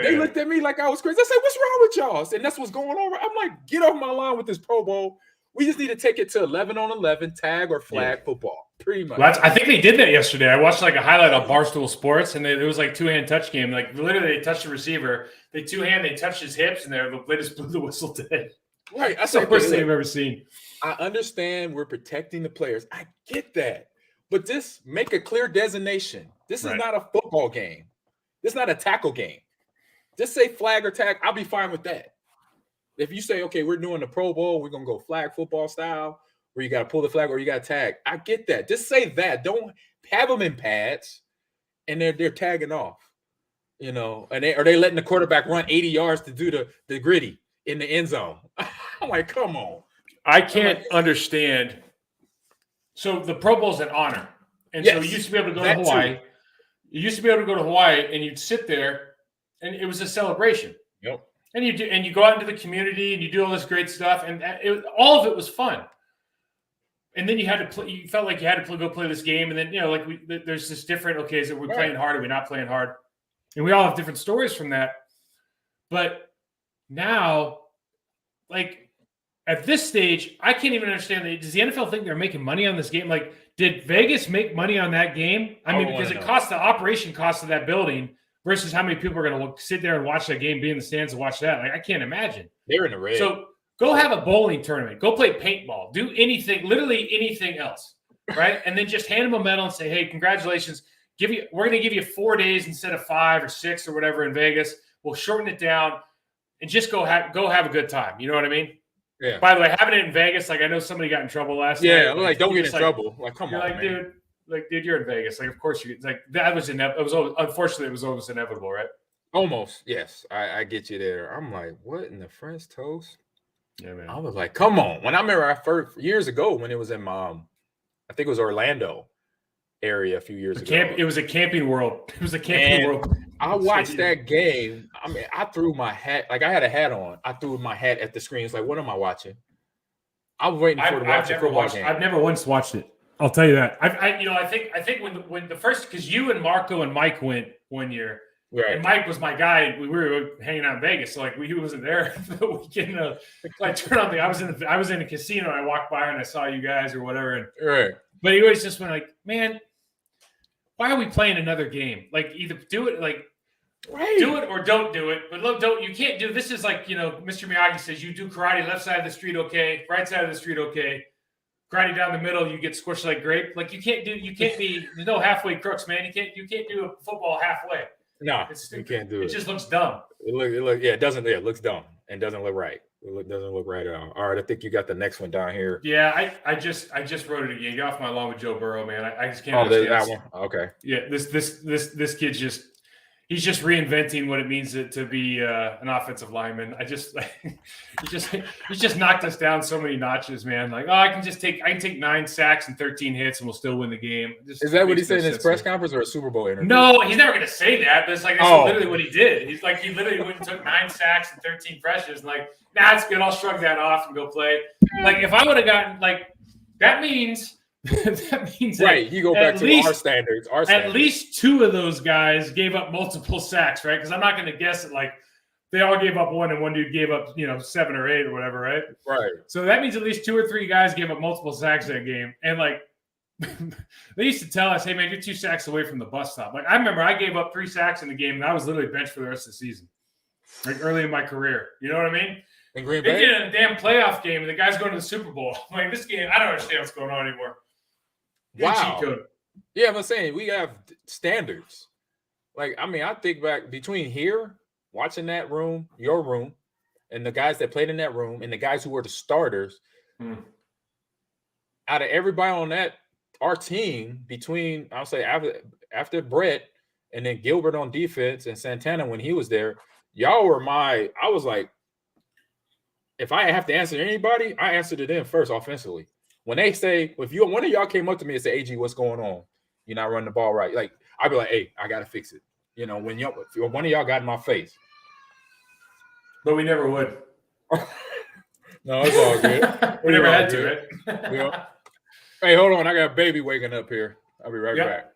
They looked at me like I was crazy. I said, what's wrong with y'all? And that's what's going on. I'm like, get off my line with this Pro Bowl. We just need to take it to 11 on 11, tag or flag football. Pretty much. Well, I think they did that yesterday. I watched like a highlight on Barstool Sports, and it was like two-hand touch game. Like literally, they touched the receiver. They two-hand, they touched his hips, and they just blew the whistle dead. Right. That's the worst thing I've ever seen. I understand we're protecting the players. I get that. But just make a clear designation. This is not a football game. This is not a tackle game. Just say flag or tag. I'll be fine with that. If you say, okay, we're doing the Pro Bowl, we're going to go flag football style, where you got to pull the flag or you got to tag. I get that. Just say that. Don't have them in pads and they're tagging off, and they letting the quarterback run 80 yards to do the gritty in the end zone. I'm like, come on. I can't understand. So the Pro Bowl's an honor. And so you used to be able to go to Hawaii. You used to be able to go to Hawaii and you'd sit there and it was a celebration. Yep. And you go out into the community and you do all this great stuff. And all of it was fun. And then you had to play. You felt like you had to go play this game, and then there's this different. Okay, is it we're playing hard? Are we not playing hard? And we all have different stories from that. But now, like at this stage, I can't even understand. Does the NFL think they're making money on this game? Like, did Vegas make money on that game? I mean, because it cost the operation cost of that building versus how many people are going to sit there and watch that game, be in the stands and watch that. Like, I can't imagine. They're in the red. So. Go have a bowling tournament. Go play paintball. Do anything, literally anything else, right? And then just hand them a medal and say, "Hey, congratulations! We're going to give you 4 days instead of 5 or 6 or whatever in Vegas. We'll shorten it down and just go have a good time." You know what I mean? Yeah. By the way, having it in Vegas, like I know somebody got in trouble last night. Yeah, I'm like, don't get in trouble. Like, come on, like, man. Dude, you're in Vegas. Like, of course you. Like that was unfortunately, it was almost inevitable, right? Almost, yes. I get you there. I'm like, what in the French toast? Yeah, man. I was like, come on. When I remember years ago when it was in I think it was Orlando area a few years ago. It was a camping world. It was a camping world. I watched that game. I mean, I threw my hat. Like I had a hat on. I threw my hat at the screen. It's like, what am I watching? I was waiting to watch a football game. I've never once watched it. I'll tell you that. I think when the first, because you and Marco and Mike went one year. Right. And Mike was my guy, and we were hanging out in Vegas. So he wasn't there the weekend. I turned on I was in a casino. And I walked by and I saw you guys or whatever. But he always just went like, "Man, why are we playing another game? Like either do it like Right. Do it or don't do it. But look, you can't do this. Is like, Mr. Miyagi says, you do karate left side of the street, okay, right side of the street, okay. Karate down the middle, you get squished like grape. Like you can't be. There's no halfway crooks, man. You can't do a football halfway. No, It's you stupid. can't do it. It just looks dumb. It looks dumb and doesn't look right. Doesn't look right at all. All right, I think you got the next one down here. Yeah, I just wrote it again. Get off my lawn with Joe Burrow, man. I just can't. Oh, there's that one. Okay. Yeah, this kid's he's just reinventing what it means to be an offensive lineman. He's just knocked us down so many notches, man. Like, I can take 9 sacks and 13 hits and we'll still win the game. Is that what he said in his press conference or a Super Bowl interview? No, he's never going to say that. But it's like, that's literally what he did. He literally went and took 9 sacks and 13 pressures and like, nah, it's good. I'll shrug that off and go play. Like, if I would have gotten that means. Right, you go back to our standards. At least 2 of those guys gave up multiple sacks, right? Because I'm not going to guess it like they all gave up 1 and one dude gave up 7 or 8 or whatever, right? Right. So that means at least 2 or 3 guys gave up multiple sacks that game, and like they used to tell us, "Hey man, you're 2 sacks away from the bus stop." Like I remember, I gave up 3 sacks in the game, and I was literally benched for the rest of the season, like early in my career. You know what I mean? In Green Bay, they did a damn playoff game, and the guy's going to the Super Bowl. Like this game, I don't understand what's going on anymore. Wow. Yeah, I'm saying we have standards. Like, I mean, I think back between here, watching that room, your room, and the guys that played in that room, and the guys who were the starters. Out of everybody on our team, between I'll say after Brett and then Gilbert on defense and Santana when he was there, y'all were I was like, if I have to answer to anybody, I answer to them first offensively. When they say, if one of y'all came up to me and said, AG, what's going on? You're not running the ball right. Like, I'd be like, hey, I got to fix it. When one of y'all got in my face. But we never would. No, it's all good. we never had to, right? Yeah. Hey, hold on. I got a baby waking up here. I'll be right back.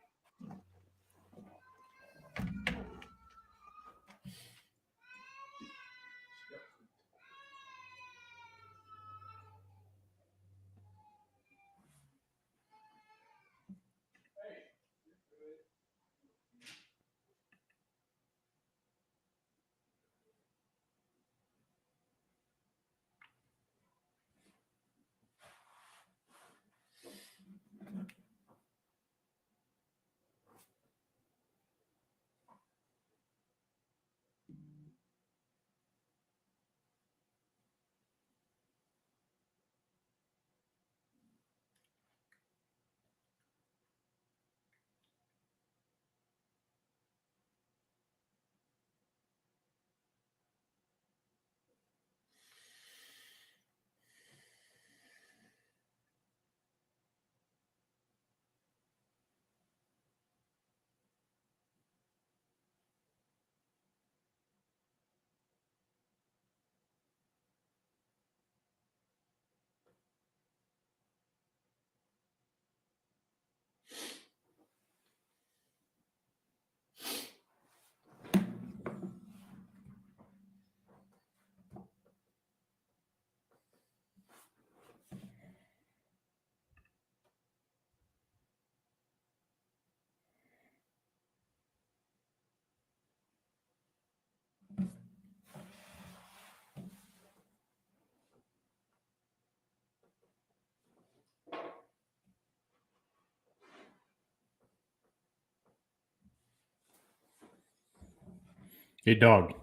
Hey, dog.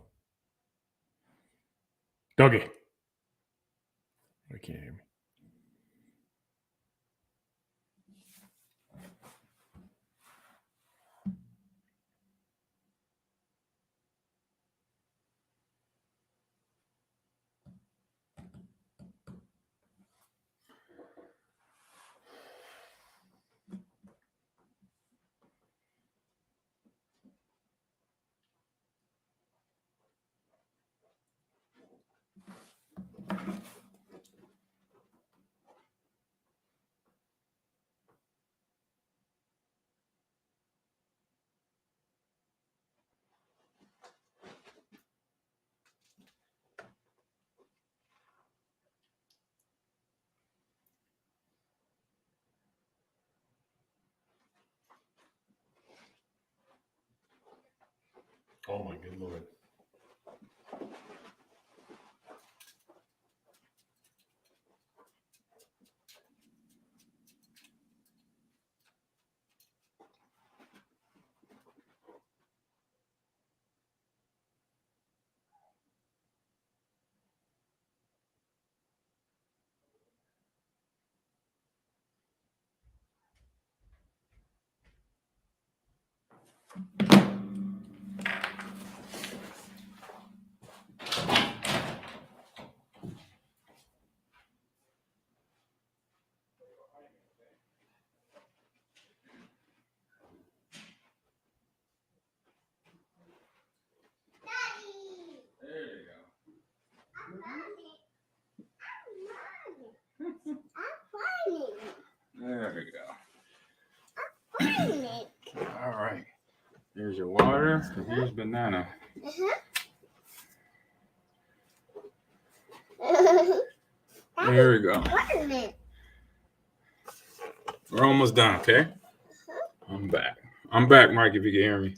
Doggy. I can't hear me. Lord. There we go. All right. There's your water. And here's banana. There we go. We're almost done, okay? I'm back. I'm back, Mike, if you can hear me.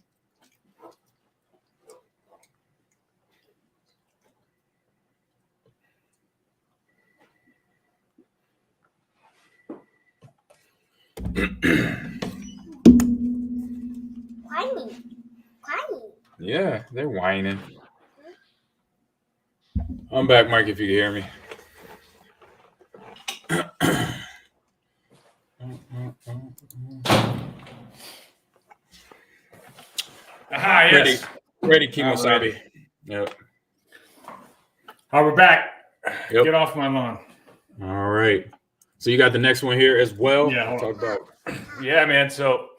Whining. Yeah, they're whining. I'm back, Mike, if you can hear me. Aha, yes. Ready, Kimosabe. Yep. All right, we're back. Yep. Get off my lawn. All right. So you got the next one here as well. Yeah, hold on. Talk about. Yeah, man. So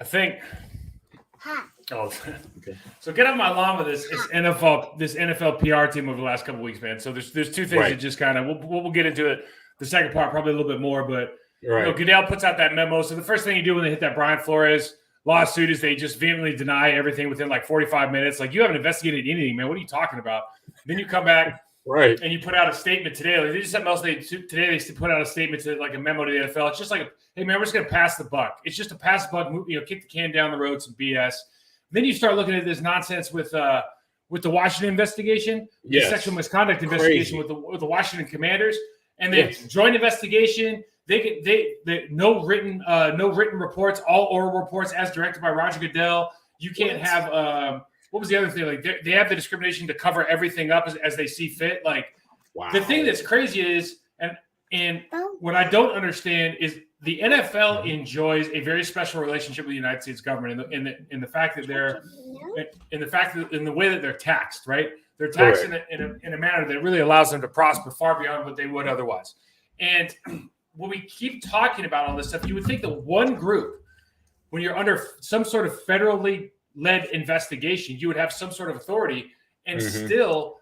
I think. Oh, Okay. So get off my lawn with this NFL PR team over the last couple of weeks, man. So there's two things Right. that just kind of we'll get into it. The second part probably a little bit more, but Right. Goodell puts out that memo. So the first thing you do when they hit that Brian Flores lawsuit is they just vehemently deny everything within like 45 minutes. Like, you haven't investigated anything, man. What are you talking about? Then you come back. Right. And you put out a statement today. Like, they did something else. Today they put out a statement to like a memo to the NFL. It's just like, hey man, we're just gonna pass the buck. It's just a pass the buck. Kick the can down the road, some BS. Then you start looking at this nonsense with the Washington investigation, the sexual misconduct investigation with the Washington Commanders, and the joint investigation. They no written reports, all oral reports as directed by Roger Goodell. You can't have what was the other thing? Like, they have the discrimination to cover everything up as they see fit. Like, wow. The thing that's crazy is, and what I don't understand is the NFL enjoys a very special relationship with the United States government in the fact that they're in the way that they're taxed, right? They're taxed in a manner that really allows them to prosper far beyond what they would otherwise. And when we keep talking about all this stuff, you would think that one group, when you're under some sort of federally led investigation, you would have some sort of authority, and still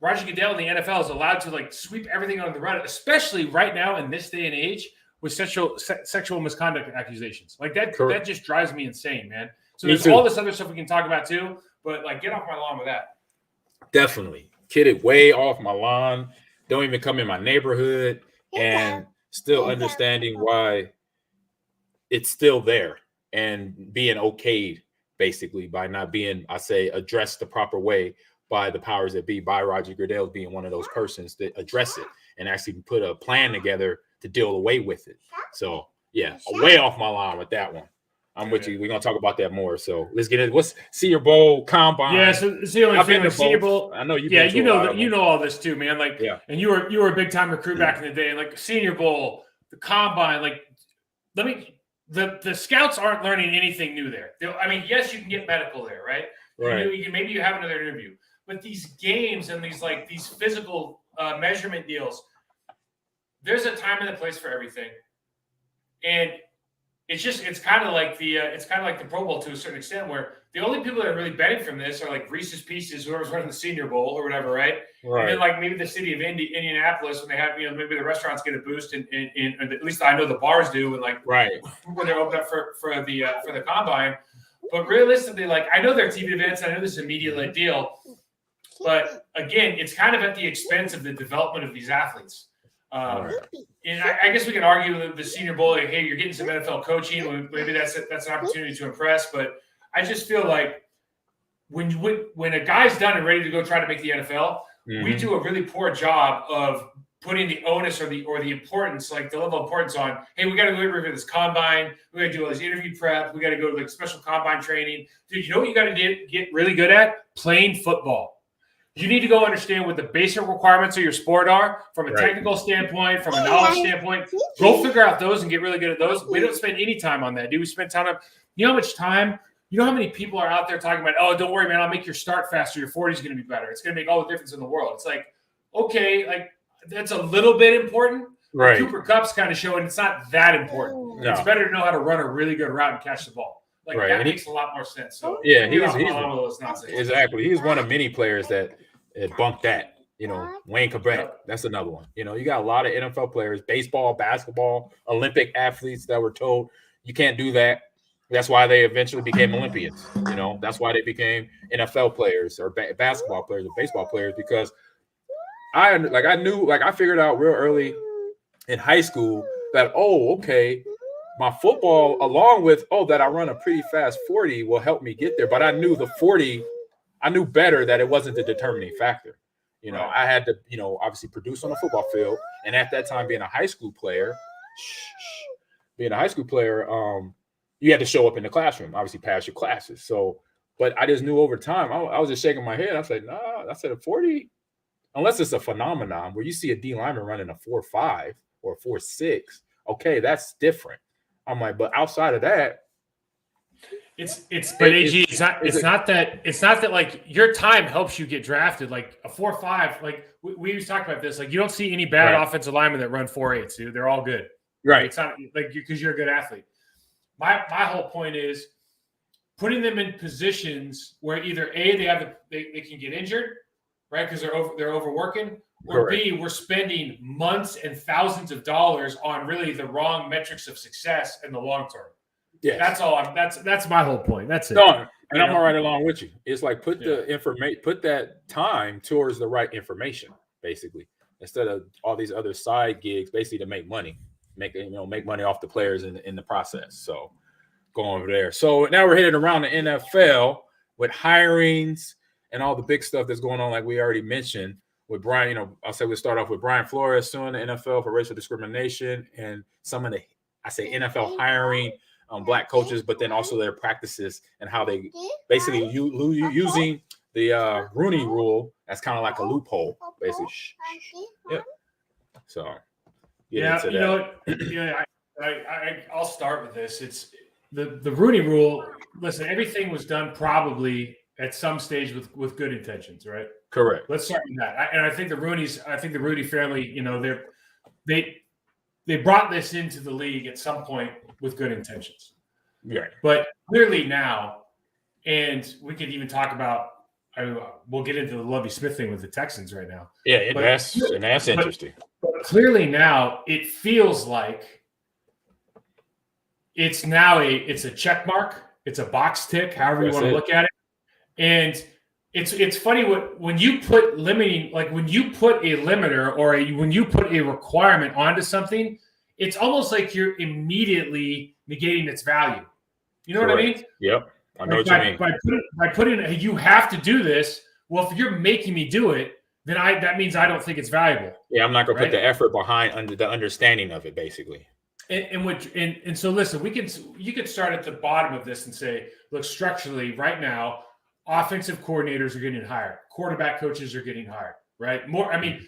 Roger Goodell and the NFL is allowed to like sweep everything under the rug, especially right now in this day and age with sexual misconduct accusations. Like that just drives me insane, man. So there's all this other stuff we can talk about too, but like, get off my lawn with that. Definitely. Kidded way off my lawn. Don't even come in my neighborhood, and still understanding why it's still there and being okayed basically by not being, I say, addressed the proper way by the powers that be, by Roger Goodell being one of those persons that address it and actually put a plan together to deal away with it. So yeah, way off my line with that one. I'm with you. We're gonna talk about that more. So let's get it. What's Senior Bowl combine? Yeah, so it's the only thing. Like Senior Bowl. I know you. Yeah, you know all this too, man. Like, yeah. And you were a big time recruit back in the day. And like Senior Bowl, the combine. Like, the scouts aren't learning anything new there. I mean, yes, you can get medical there, right? Right. You can maybe you have another interview, but these games and these physical measurement deals, there's a time and a place for everything, and it's kind of like the Pro Bowl to a certain extent, where the only people that are really betting from this are like Reese's Pieces, whoever's running the Senior Bowl or whatever, right? Right. And then like maybe the city of Indianapolis, when they have, maybe the restaurants get a boost, and at least I know the bars do, and like when they're open up for the combine. But realistically, like, I know they're TV events, I know this is a media-led deal, but again, it's kind of at the expense of the development of these athletes. And I guess we can argue the Senior Bowl, like, hey, you're getting some NFL coaching, maybe that's an opportunity to impress. But I just feel like when a guy's done and ready to go try to make the NFL, we do a really poor job of putting the onus or the importance, like the level of importance on, hey, we got to go over this combine. We got to do all this interview prep. We got to go to like special combine training. Dude, you know what you got to get really good at? Playing football. You need to go understand what the basic requirements of your sport are from a technical standpoint, from a knowledge standpoint. Go figure out those and get really good at those. We don't spend any time on that, dude. We spend time on, you know how much time, you know how many people are out there talking about, oh, don't worry, man, I'll make your start faster. Your 40 is going to be better. It's going to make all the difference in the world. It's like, okay, like that's a little bit important. Right. Cooper Kupp's kind of showing it's not that important. No. It's better to know how to run a really good route and catch the ball. Like that makes a lot more sense. So yeah, he's exactly. He's one of many players that bunked that. You know, Wayne Quebec, that's another one. You know, you got a lot of NFL players, baseball, basketball, Olympic athletes that were told you can't do that. That's why they eventually became Olympians. You know, that's why they became NFL players or basketball players or baseball players, because I figured out real early in high school that, oh, okay, my football, along with, that I run a pretty fast 40 will help me get there. But I knew the 40, I knew better that it wasn't the determining factor. You know, I had to, obviously produce on the football field. And at that time, being a high school player, you had to show up in the classroom, obviously pass your classes. So, but I just knew over time, I was just shaking my head. I was like, nah, I said a 40, unless it's a phenomenon where you see a D lineman running a 4.5 or a 4.6, okay, that's different. I'm like, but outside of that, it's not that like your time helps you get drafted. Like a 4.5, like we used to talk about this. Like you don't see any bad offensive linemen that run 4.8s, dude. They're all good. Right. It's not like because you're a good athlete. My whole point is putting them in positions where either A, they can get injured, right? Because they're overworking, or correct. B, we're spending months and thousands of dollars on really the wrong metrics of success in the long term. Yeah, that's all. That's my whole point. That's it. No, and I'm right along with you. It's like put that time towards the right information, basically, instead of all these other side gigs, basically to make money. Make money off the players in the process. So going over there. So now we're headed around the NFL with hirings and all the big stuff that's going on, like we already mentioned with Brian. I'll say we'll start off with Brian Flores suing the NFL for racial discrimination and some of the NFL hiring black coaches, but then also their practices and how they basically using the Rooney Rule as kind of like a loophole, basically. Yeah. So. I'll start with this. It's the Rooney Rule. Listen, everything was done probably at some stage with good intentions, right? Correct. Let's start with that. I think the Rooney family, they brought this into the league at some point with good intentions. Right. But clearly now, and we could even talk about. We'll get into the Lovie Smith thing with the Texans right now. Yeah, that's interesting. But clearly now it feels like it's a check mark, it's a box tick, however you want to look at it. And it's funny when you put limiting, like when you put a limiter or when you put a requirement onto something, it's almost like you're immediately negating its value. You know what I mean? Yep. I know what you mean. By putting you have to do this. Well, if you're making me do it, then that means I don't think it's valuable. Yeah, I'm not going to put the effort behind the understanding of it, basically. And so listen, you could start at the bottom of this and say, look, structurally, right now, offensive coordinators are getting hired, quarterback coaches are getting hired, right?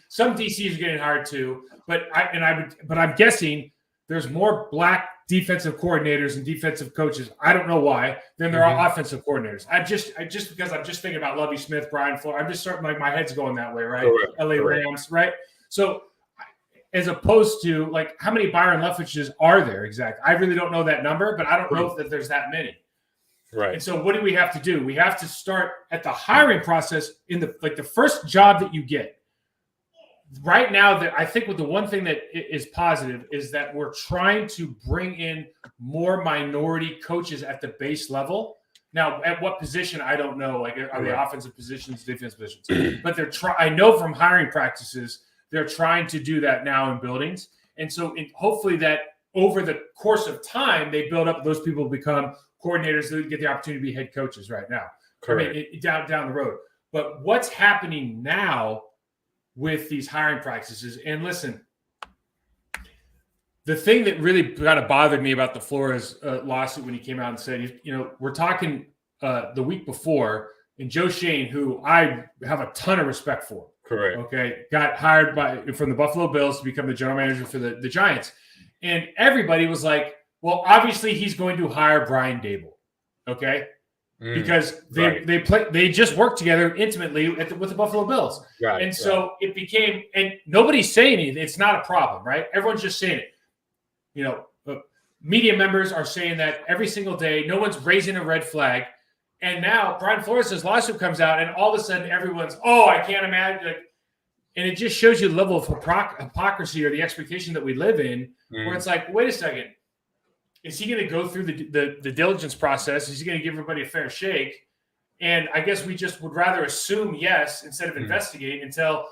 Some DCs are getting hired too, but I'm guessing there's more black defensive coordinators and defensive coaches. I don't know why. Then there are offensive coordinators. Because I'm just thinking about Lovie Smith, Brian Flo. I'm just starting like my head's going that way, right? Correct. LA Rams, right? So as opposed to like how many Byron Leftwiches are there exactly? I really don't know that number, but I don't know that there's that many. Right. And so what do we have to do? We have to start at the hiring process in the first job that you get. Right now, I think the one thing that is positive is that we're trying to bring in more minority coaches at the base level. Now, at what position, I don't know. Like, are they offensive positions, defensive positions? But I know from hiring practices, they're trying to do that now in buildings. And so hopefully that over the course of time, they build up, those people become coordinators that get the opportunity to be head coaches right now. Correct. I mean, down the road. But what's happening now with these hiring practices? And listen, the thing that really kind of bothered me about the Flores lawsuit when he came out and said, we're talking the week before, and Joe Shane, who I have a ton of respect for, correct, okay, got hired from the Buffalo Bills to become the general manager for the Giants. And everybody was like, well, obviously he's going to hire Brian Dable, okay? Because they just worked together intimately with the Buffalo Bills. Right, and so it became, and nobody's saying anything. It's not a problem, right? Everyone's just saying it. Media members are saying that every single day. No one's raising a red flag. And now Brian Flores' lawsuit comes out, and all of a sudden everyone's, I can't imagine. And it just shows you the level of hypocrisy or the expectation that we live in, where it's like, wait a second. Is he going to go through the diligence process? Is he going to give everybody a fair shake? And I guess we just would rather assume yes instead of investigate until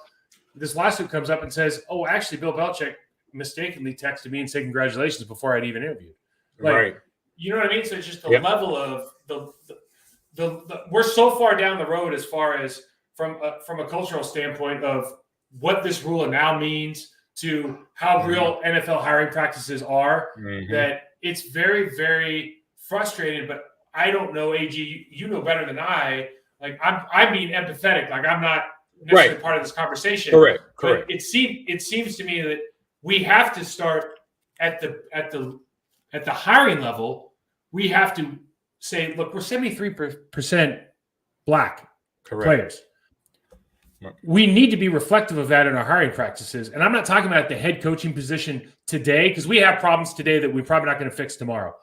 this lawsuit comes up and says, actually, Bill Belichick mistakenly texted me and said congratulations before I'd even interviewed. Right. You know what I mean? So it's just the level of we're so far down the road as far as from a cultural standpoint of what this rule now means to how real NFL hiring practices are that it's very, very frustrating. But I don't know, AG, you know better than I. Like I'm being empathetic. Like I'm not necessarily part of this conversation. Correct. But it seems to me that we have to start at the hiring level. We have to say, look, we're 73% black players. We need to be reflective of that in our hiring practices. And I'm not talking about the head coaching position today, because we have problems today that we're probably not going to fix tomorrow.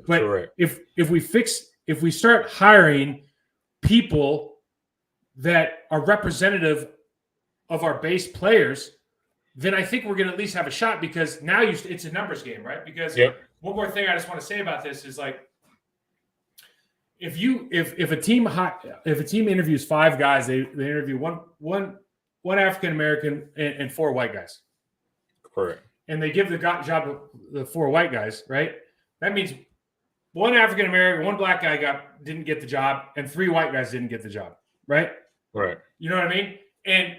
But if we start hiring people that are representative of our base players, then I think we're going to at least have a shot, because now it's a numbers game, right? Because one more thing I just want to say about this is, like, if a team interviews 5 guys, they interview one African American and 4 white guys. Correct. And they give the job to the 4 white guys, right? That means 1 African American, 1 black guy didn't get the job, and 3 white guys didn't get the job, right? Right. You know what I mean? And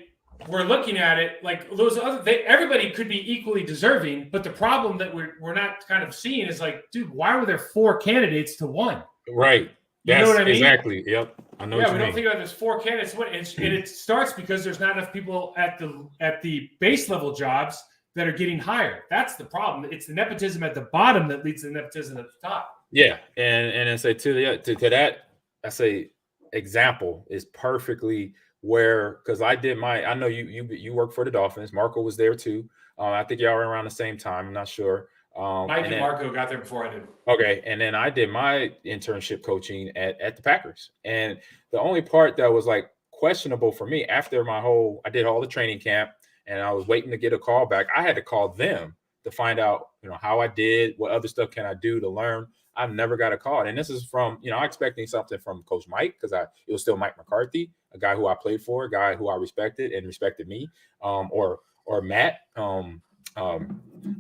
we're looking at it like those everybody could be equally deserving, but the problem that we're not kind of seeing is, like, dude, why were there 4 candidates to 1? Right. You know what I mean? Exactly. Yep. I know what you mean. We don't think about there's 4 candidates. And it starts because there's not enough people at the base level jobs that are getting hired. That's the problem. It's the nepotism at the bottom that leads to the nepotism at the top. Yeah. And I say to that, I say example is perfectly where, because I know you work for the Dolphins. Marco was there too. I think y'all were around the same time. I'm not sure. Mike and Marco got there before I did. Okay, and then I did my internship coaching at the Packers. And the only part that was, like, questionable for me after I did all the training camp, and I was waiting to get a call back. I had to call them to find out, how I did, what other stuff can I do to learn. I never got a call. And this is from, I'm expecting something from Coach Mike, because it was still Mike McCarthy, a guy who I played for, a guy who I respected and respected me, or Matt.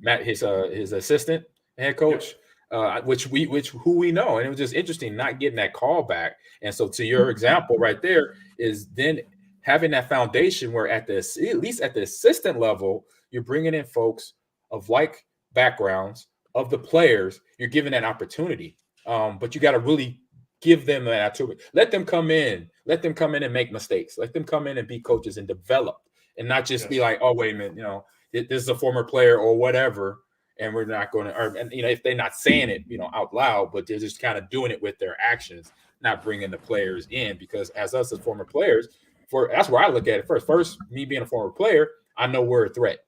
Matt, his assistant head coach, who we know. And it was just interesting not getting that call back. And so, to your example right there, is then having that foundation where at least at the assistant level, you're bringing in folks of like backgrounds of the players. You're giving that opportunity, but you got to really give them that opportunity. Let them come in and make mistakes. Let them come in and be coaches and develop, and not just be like, oh, wait a minute, this is a former player or whatever, and we're not going to, and if they're not saying it, out loud, but they're just kind of doing it with their actions, not bringing the players in. Because as former players, that's where I look at it first. First, me being a former player, I know we're a threat,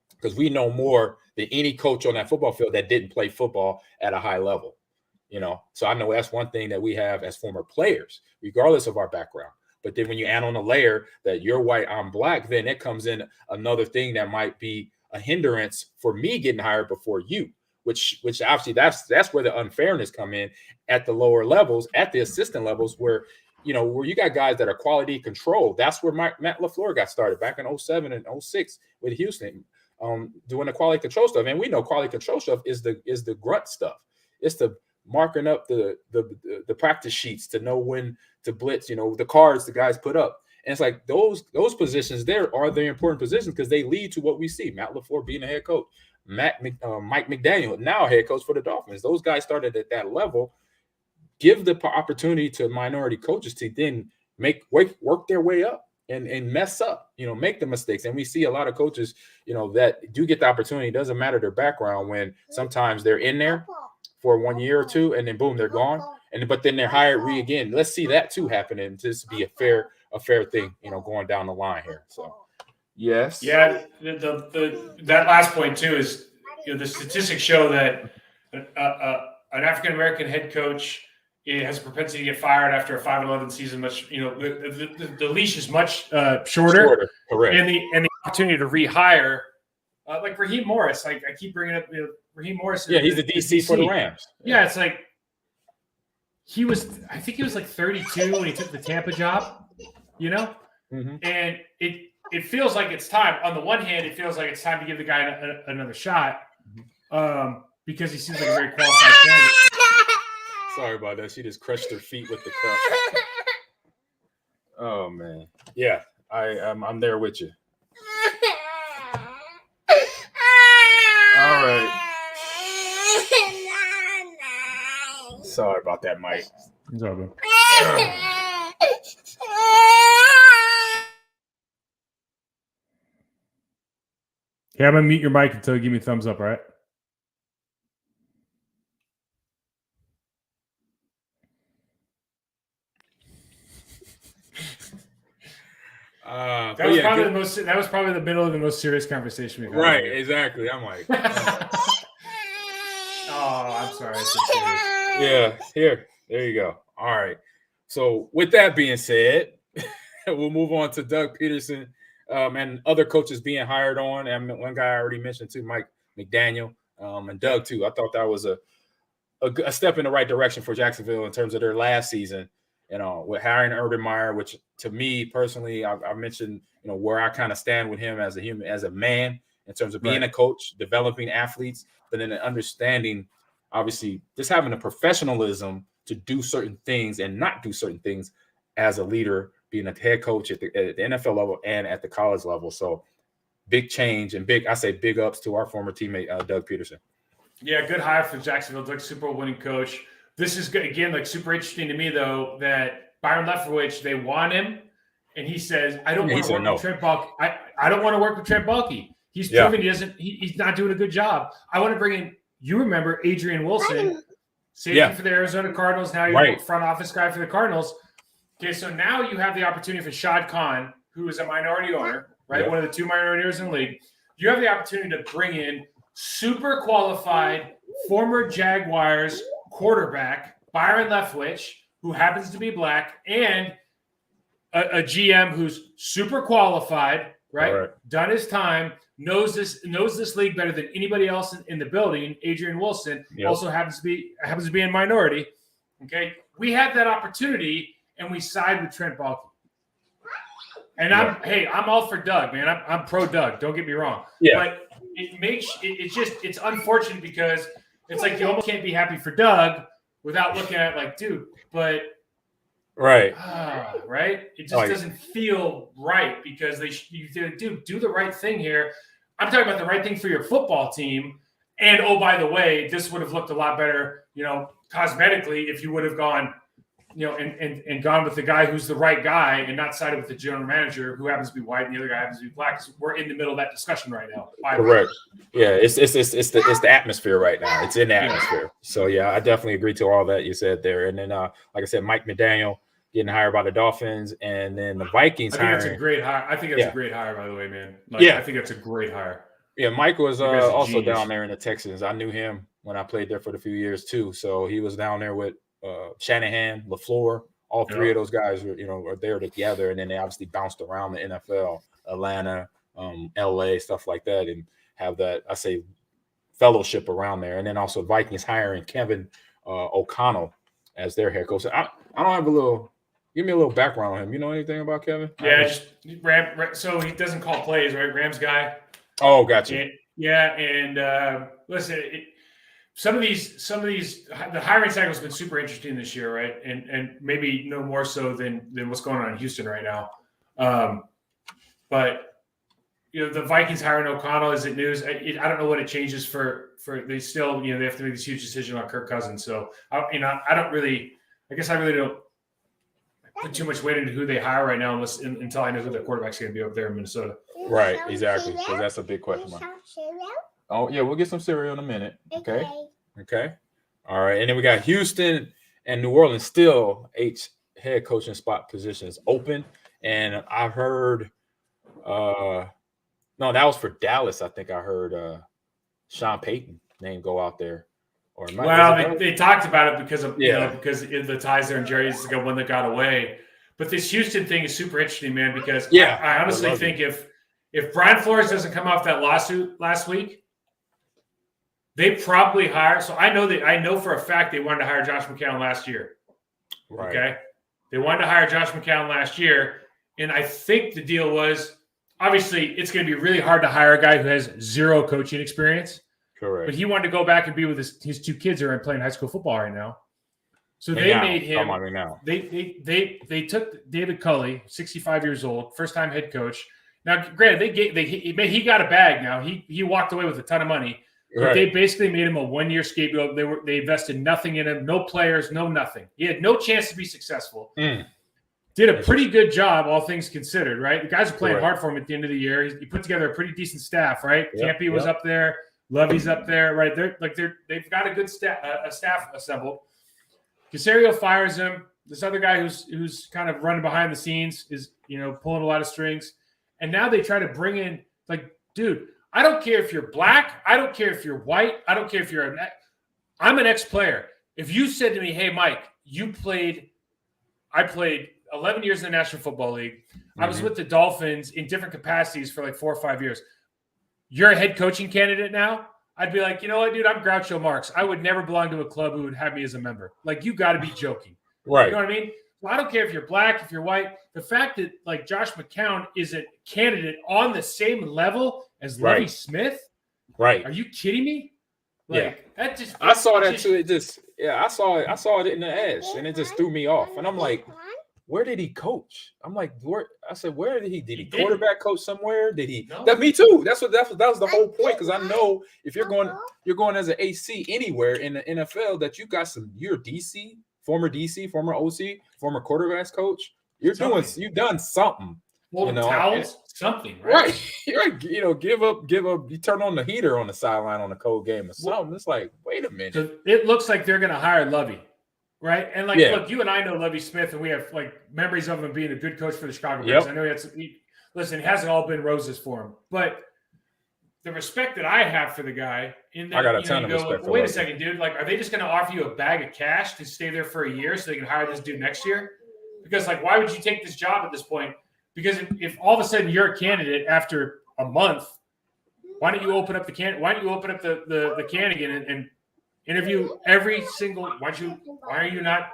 because we know more than any coach on that football field that didn't play football at a high level. So I know that's one thing that we have as former players, regardless of our background. But then when you add on a layer that you're white, I'm black, then it comes in another thing that might be a hindrance for me getting hired before you, which obviously that's where the unfairness come in at the lower levels, at the assistant levels, where you got guys that are quality control. That's where Matt LaFleur got started back in 07 and 06 with Houston, doing the quality control stuff. And we know quality control stuff is the grunt stuff. It's the marking up the practice sheets to know when to blitz, the cards the guys put up. And it's like those positions there are the important positions because they lead to what we see. Matt LaFleur being a head coach, Mike McDaniel, now a head coach for the Dolphins. Those guys started at that level. Give the opportunity to minority coaches to then work their way up and mess up, make the mistakes. And we see a lot of coaches, that do get the opportunity. It doesn't matter their background when sometimes they're in there for 1 year or two and then boom, they're gone. But then they're hired again. Let's see that too happening. Just be a fair thing, going down the line here. So yes. Yeah, that last point too is the statistics show that an African American head coach has a propensity to get fired after a 5-11 season. Much the leash is much shorter. Correct. And the opportunity to rehire, like Raheem Morris. Like I keep bringing up Raheem Morris. Yeah, he's the DC for the Rams. Yeah, it's like I think he was like 32 when he took the Tampa job. Mm-hmm. And it feels like it's time. On the one hand, it feels like it's time to give the guy another shot because he seems like a very qualified candidate. Sorry about that. She just crushed her feet with the cup. Oh man, yeah, I'm there with you. All right. Sorry about that, Mike. It's all good. Yeah, I'm gonna mute your mic until you give me a thumbs up, all right? That was probably the middle of the most serious conversation we've had. Right, exactly. I'm like, oh, I'm sorry. Yeah, there you go. All right. So with that being said, we'll move on to Doug Peterson and other coaches being hired on. And one guy I already mentioned too, Mike McDaniel, and Doug too. I thought that was a step in the right direction for Jacksonville in terms of their last season. With hiring Urban Meyer, which to me personally, I mentioned, where I kind of stand with him as a human, as a man, in terms of being a coach, developing athletes, but then understanding, obviously, just having a professionalism to do certain things and not do certain things as a leader, being a head coach at the NFL level and at the college level. So big change and big ups to our former teammate, Doug Peterson. Yeah, good hire for Jacksonville. Doug's Super Bowl winning coach. This is, again, like super interesting to me, though, that Byron Leftwich, they want him, and he says, I don't want to work with Trent Baalke. I don't want to work with Trent Baalke. He's proven he's not doing a good job. I want to bring in, you remember, Adrian Wilson, safety for the Arizona Cardinals. Now you're a front office guy for the Cardinals. Okay, so now you have the opportunity for Shad Khan, who is a minority owner, right? One of the 2 minority owners in the league. You have the opportunity to bring in super qualified former Jaguars quarterback Byron Leftwich, who happens to be black, and a GM who's super qualified, right? Done his time, knows this league better than anybody else in the building. Adrian Wilson also happens to be in minority. Okay, we had that opportunity, and we side with Trent Baalke. And I'm all for Doug, man. I'm pro Doug. Don't get me wrong. Yeah. But it's unfortunate because it's like you almost can't be happy for Doug without looking at it like, dude, but right. It just doesn't feel right because do the right thing here. I'm talking about the right thing for your football team. And oh, by the way, this would have looked a lot better, cosmetically if you would have gone, and gone with the guy who's the right guy and not sided with the general manager who happens to be white and the other guy happens to be black. We're in the middle of that discussion right now. Correct. Yeah, it's the atmosphere right now. It's in the atmosphere. So yeah, I definitely agree to all that you said there. And then, like I said, Mike McDaniel getting hired by the Dolphins, and then the Vikings. I think that's a great hire. I think that's a great hire, by the way, man. I think that's a great hire. Yeah, Mike was also down there in the Texans. I knew him when I played there for a few years too. So he was down there with Shanahan, LaFleur, all 3 of those guys are there together, and then they obviously bounced around the NFL, Atlanta, LA, stuff like that, and have that fellowship around there. And then also Vikings hiring Kevin O'Connell as their head coach. I don't have give me a little background on him. You know anything about Kevin? Yeah, just so he doesn't call plays, right? Rams guy. Oh, gotcha. And listen, some of these, the hiring cycle has been super interesting this year, right? And maybe no more so than what's going on in Houston right now. But the Vikings hiring O'Connell, is it news? I don't know what it changes for they still, they have to make this huge decision on Kirk Cousins. So I really don't put too much weight into who they hire right now until I know who their quarterback's going to be up there in Minnesota. Right, exactly. Because that's a big question mark. Oh yeah, we'll get some cereal in a minute. Okay. All right, and then we got Houston and New Orleans still head coaching spot positions open, and I've heard. No, that was for Dallas. I think I heard Sean Payton name go out there. They talked about it because of because the ties there and Jerry's the one that got away. But this Houston thing is super interesting, man. Because I honestly think if Brian Flores doesn't come off that lawsuit last week, they probably hire. So I know for a fact they wanted to hire Josh McCown last year. Right. Okay, they wanted to hire Josh McCown last year, and I think the deal was. Obviously, it's going to be really hard to hire a guy who has zero coaching experience. Correct. But he wanted to go back and be with his two kids who are playing high school football right now. So made him. They took David Culley, 65 years old, first time head coach. Now, granted, he got a bag. Now he walked away with a ton of money. But they basically made him a 1-year scapegoat. They invested nothing in him, no players, no nothing. He had no chance to be successful. Did a pretty good job, all things considered, right? The guys are playing hard for him at the end of the year. He put together a pretty decent staff, right? Campy was up there, Lovey's up there, right? They've got a good staff assembled. Caserio fires him. This other guy who's kind of running behind the scenes is pulling a lot of strings, and now they try to bring in dude. I don't care if you're black. I don't care if you're white. I don't care if you're I'm an ex-player. If you said to me, "Hey, Mike, I played 11 years in the National Football League. I was with the Dolphins in different capacities for 4 or 5 years. You're a head coaching candidate now?" I'd be like, you know what, dude? I'm Groucho Marx. I would never belong to a club who would have me as a member. You got to be joking. Right. You know what I mean? Well, I don't care if you're black, if you're white. The fact that Josh McCown is a candidate on the same level as Lovie Smith? Right. Are you kidding me? I saw that too. I saw it in the ads, and it just threw me off. And I'm like, where did he coach? I'm like, where? I said, where did he quarterback coach somewhere? Did he? No. That me too. That was the whole point. Because I know if you're going as an AC anywhere in the NFL, that you got you're DC, former OC, former quarterbacks coach. You've done something. Well, towels, something, right? Right. Give up. You turn on the heater on the sideline on a cold game or something. It's like, wait a minute. So it looks like they're going to hire Lovey. Right. And look, you and I know Lovie Smith, and we have memories of him being a good coach for the Chicago Bears. I know he hasn't all been roses for him, but the respect that I have for the guy I got a ton of respect for wait a second, dude. Are they just going to offer you a bag of cash to stay there for a year so they can hire this dude next year? Because why would you take this job at this point? Because if all of a sudden you're a candidate after a month, why don't you open up the can again and interview every single. Why are you not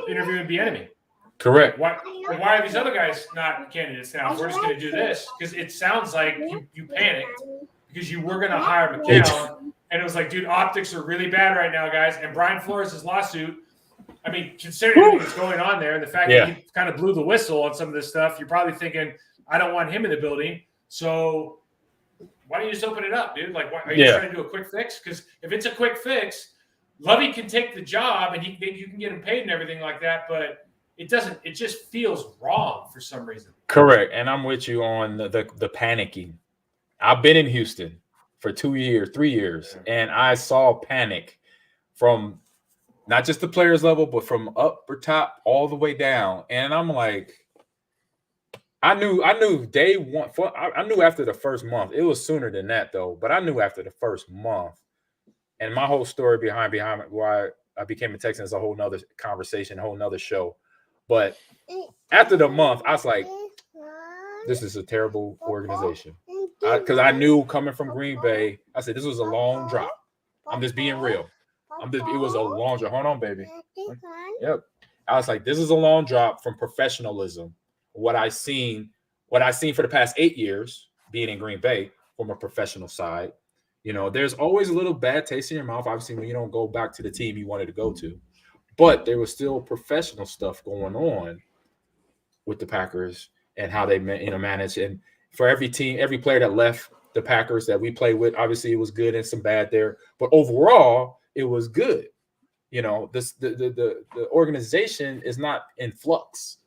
interviewing Bieniemy? Correct. Why are these other guys not candidates now? We're just going to do this because it sounds like you panicked because you were going to hire McCown, and it was like, dude, optics are really bad right now, guys. And Brian Flores' lawsuit. I mean, considering what's going on there, and the fact that he kind of blew the whistle on some of this stuff, you're probably thinking, I don't want him in the building, so. Why don't you just open it up, dude? Why are you trying to do a quick fix? Because if it's a quick fix, Lovey can take the job and you can get him paid and everything like that. But it doesn't. It just feels wrong for some reason. Correct, and I'm with you on the panicking. I've been in Houston for 2 years, 3 years, and I saw panic from not just the players level, but from upper top all the way down. And I'm like. I knew day one. I knew after the first month. It was sooner than that though, but I knew after the first month. And my whole story behind why I became a Texan is a whole nother conversation, a whole nother show. But after the month, I was like, "This is a terrible organization." Because I knew coming from Green Bay, I said this was a long drop. I'm just being real. It was a long drop. Hold on, baby. Yep. I was like, this is a long drop from professionalism. What I seen for the past 8 years being in Green Bay from a professional side, You know, there's always a little bad taste in your mouth, obviously, when you don't go back to the team you wanted to go to. But there was still professional stuff going on with the Packers and how they manage. And for every team, every player that left the Packers that we played with, obviously it was good and some bad there. But overall, it was good. You know, the organization is not in flux,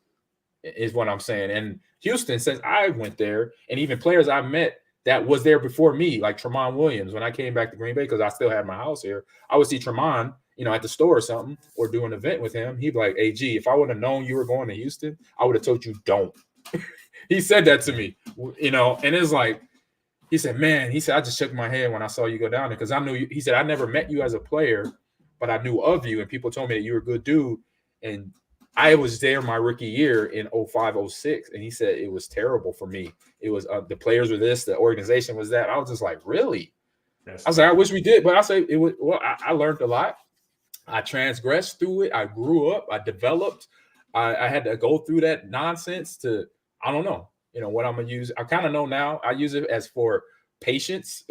is what I'm saying. And Houston, since I went there, and even players I met that was there before me, like Tremont Williams, when I came back to Green Bay, because I still had my house here, I would see Tremont, you know, at the store or something, or do an event with him. He'd be like, hey, G, if I would have known you were going to Houston, I would have told you don't. He said that to me, you know, and it's like, he said, man, he said, I just shook my head when I saw you go down there because I knew you. He said, I never met you as a player, but I knew of you, and people told me that you were a good dude. And I was there my rookie year in 05, 06, and he said it was terrible for me. It was the players were this, the organization was that. I was just like, really? I was like, I wish we did, but I say it was. Well, I learned a lot. I transgressed through it. I grew up. I developed. I had to go through that nonsense to, I don't know, you know, what I'm gonna use. I kind of know now. I use it as for patience,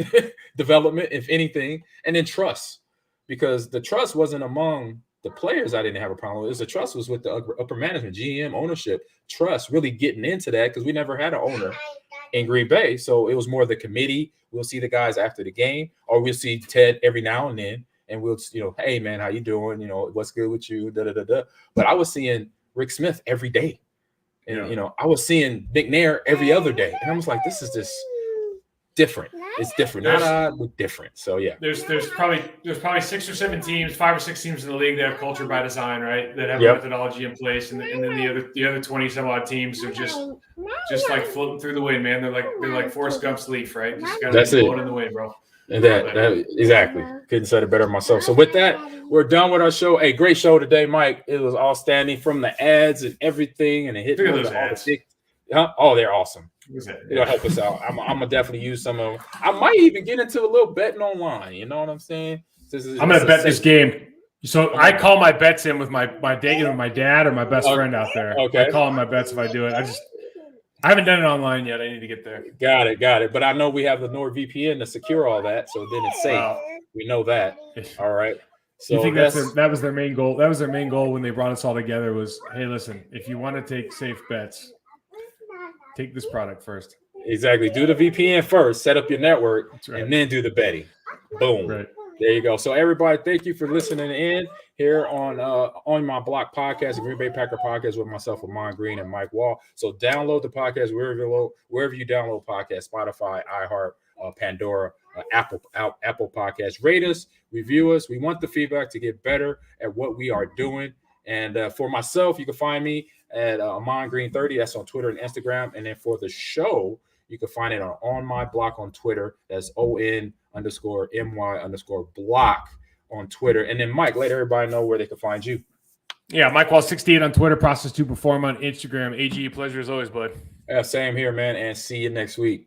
development, if anything, and then trust, because the trust wasn't among the players. I didn't have a problem with. It was the trust was with the upper management, GM, ownership, trust, really getting into that because we never had an owner in Green Bay. So it was more the committee. We'll see the guys after the game, or we'll see Ted every now and then, and we'll, you know, hey man, how you doing? You know, what's good with you? Da da da da. But I was seeing Rick Smith every day, and you know, I was seeing McNair every other day, and I was like, this is just different. It's different, not odd, but different. So yeah, there's probably 6 or 7 teams, 5 or 6 teams in the league that have culture by design, right? That have a methodology in place, and then the other 20 some odd teams are just like floating through the wind, man. They're like Forrest Gump's leaf, right? Just gotta be floating in the wind, bro. And that exactly, couldn't say it better myself. So with that, we're done with our show. Hey, great show today, Mike. It was outstanding, from the ads and everything, and it hit those ads. Oh, they're awesome. It'll help us out. I'm gonna definitely use some of them. I might even get into a little betting online. You know what I'm saying? I'm gonna bet this game. So I call my bets in with my dad, my dad or my best friend out there. Okay. I call in my bets if I do it. I haven't done it online yet. I need to get there. Got it. But I know we have the NordVPN to secure all that, so then it's safe. Wow. We know that. All right. So you think that was their main goal? That was their main goal when they brought us all together was, hey, listen, if you want to take safe bets, take this product first. Exactly. Do the VPN first, set up your network, and then do the betting. Boom. Right. There you go. So everybody, thank you for listening in here on my Block podcast, the Green Bay Packer podcast with myself, Amon Green, and Mike Wall. So download the podcast wherever you download podcasts, Spotify, iHeart, Pandora, Apple Podcasts. Rate us, review us. We want the feedback to get better at what we are doing. And for myself, you can find me at Amon Green 30. That's on Twitter and Instagram. And then for the show, you can find it on my block on Twitter. That's ON_MY_block on Twitter. And then Mike, let everybody know where they can find you. Yeah, Mike Wall 68 on Twitter, Process to Perform on Instagram. AG, pleasure as always, bud. Yeah, same here, man. And see you next week.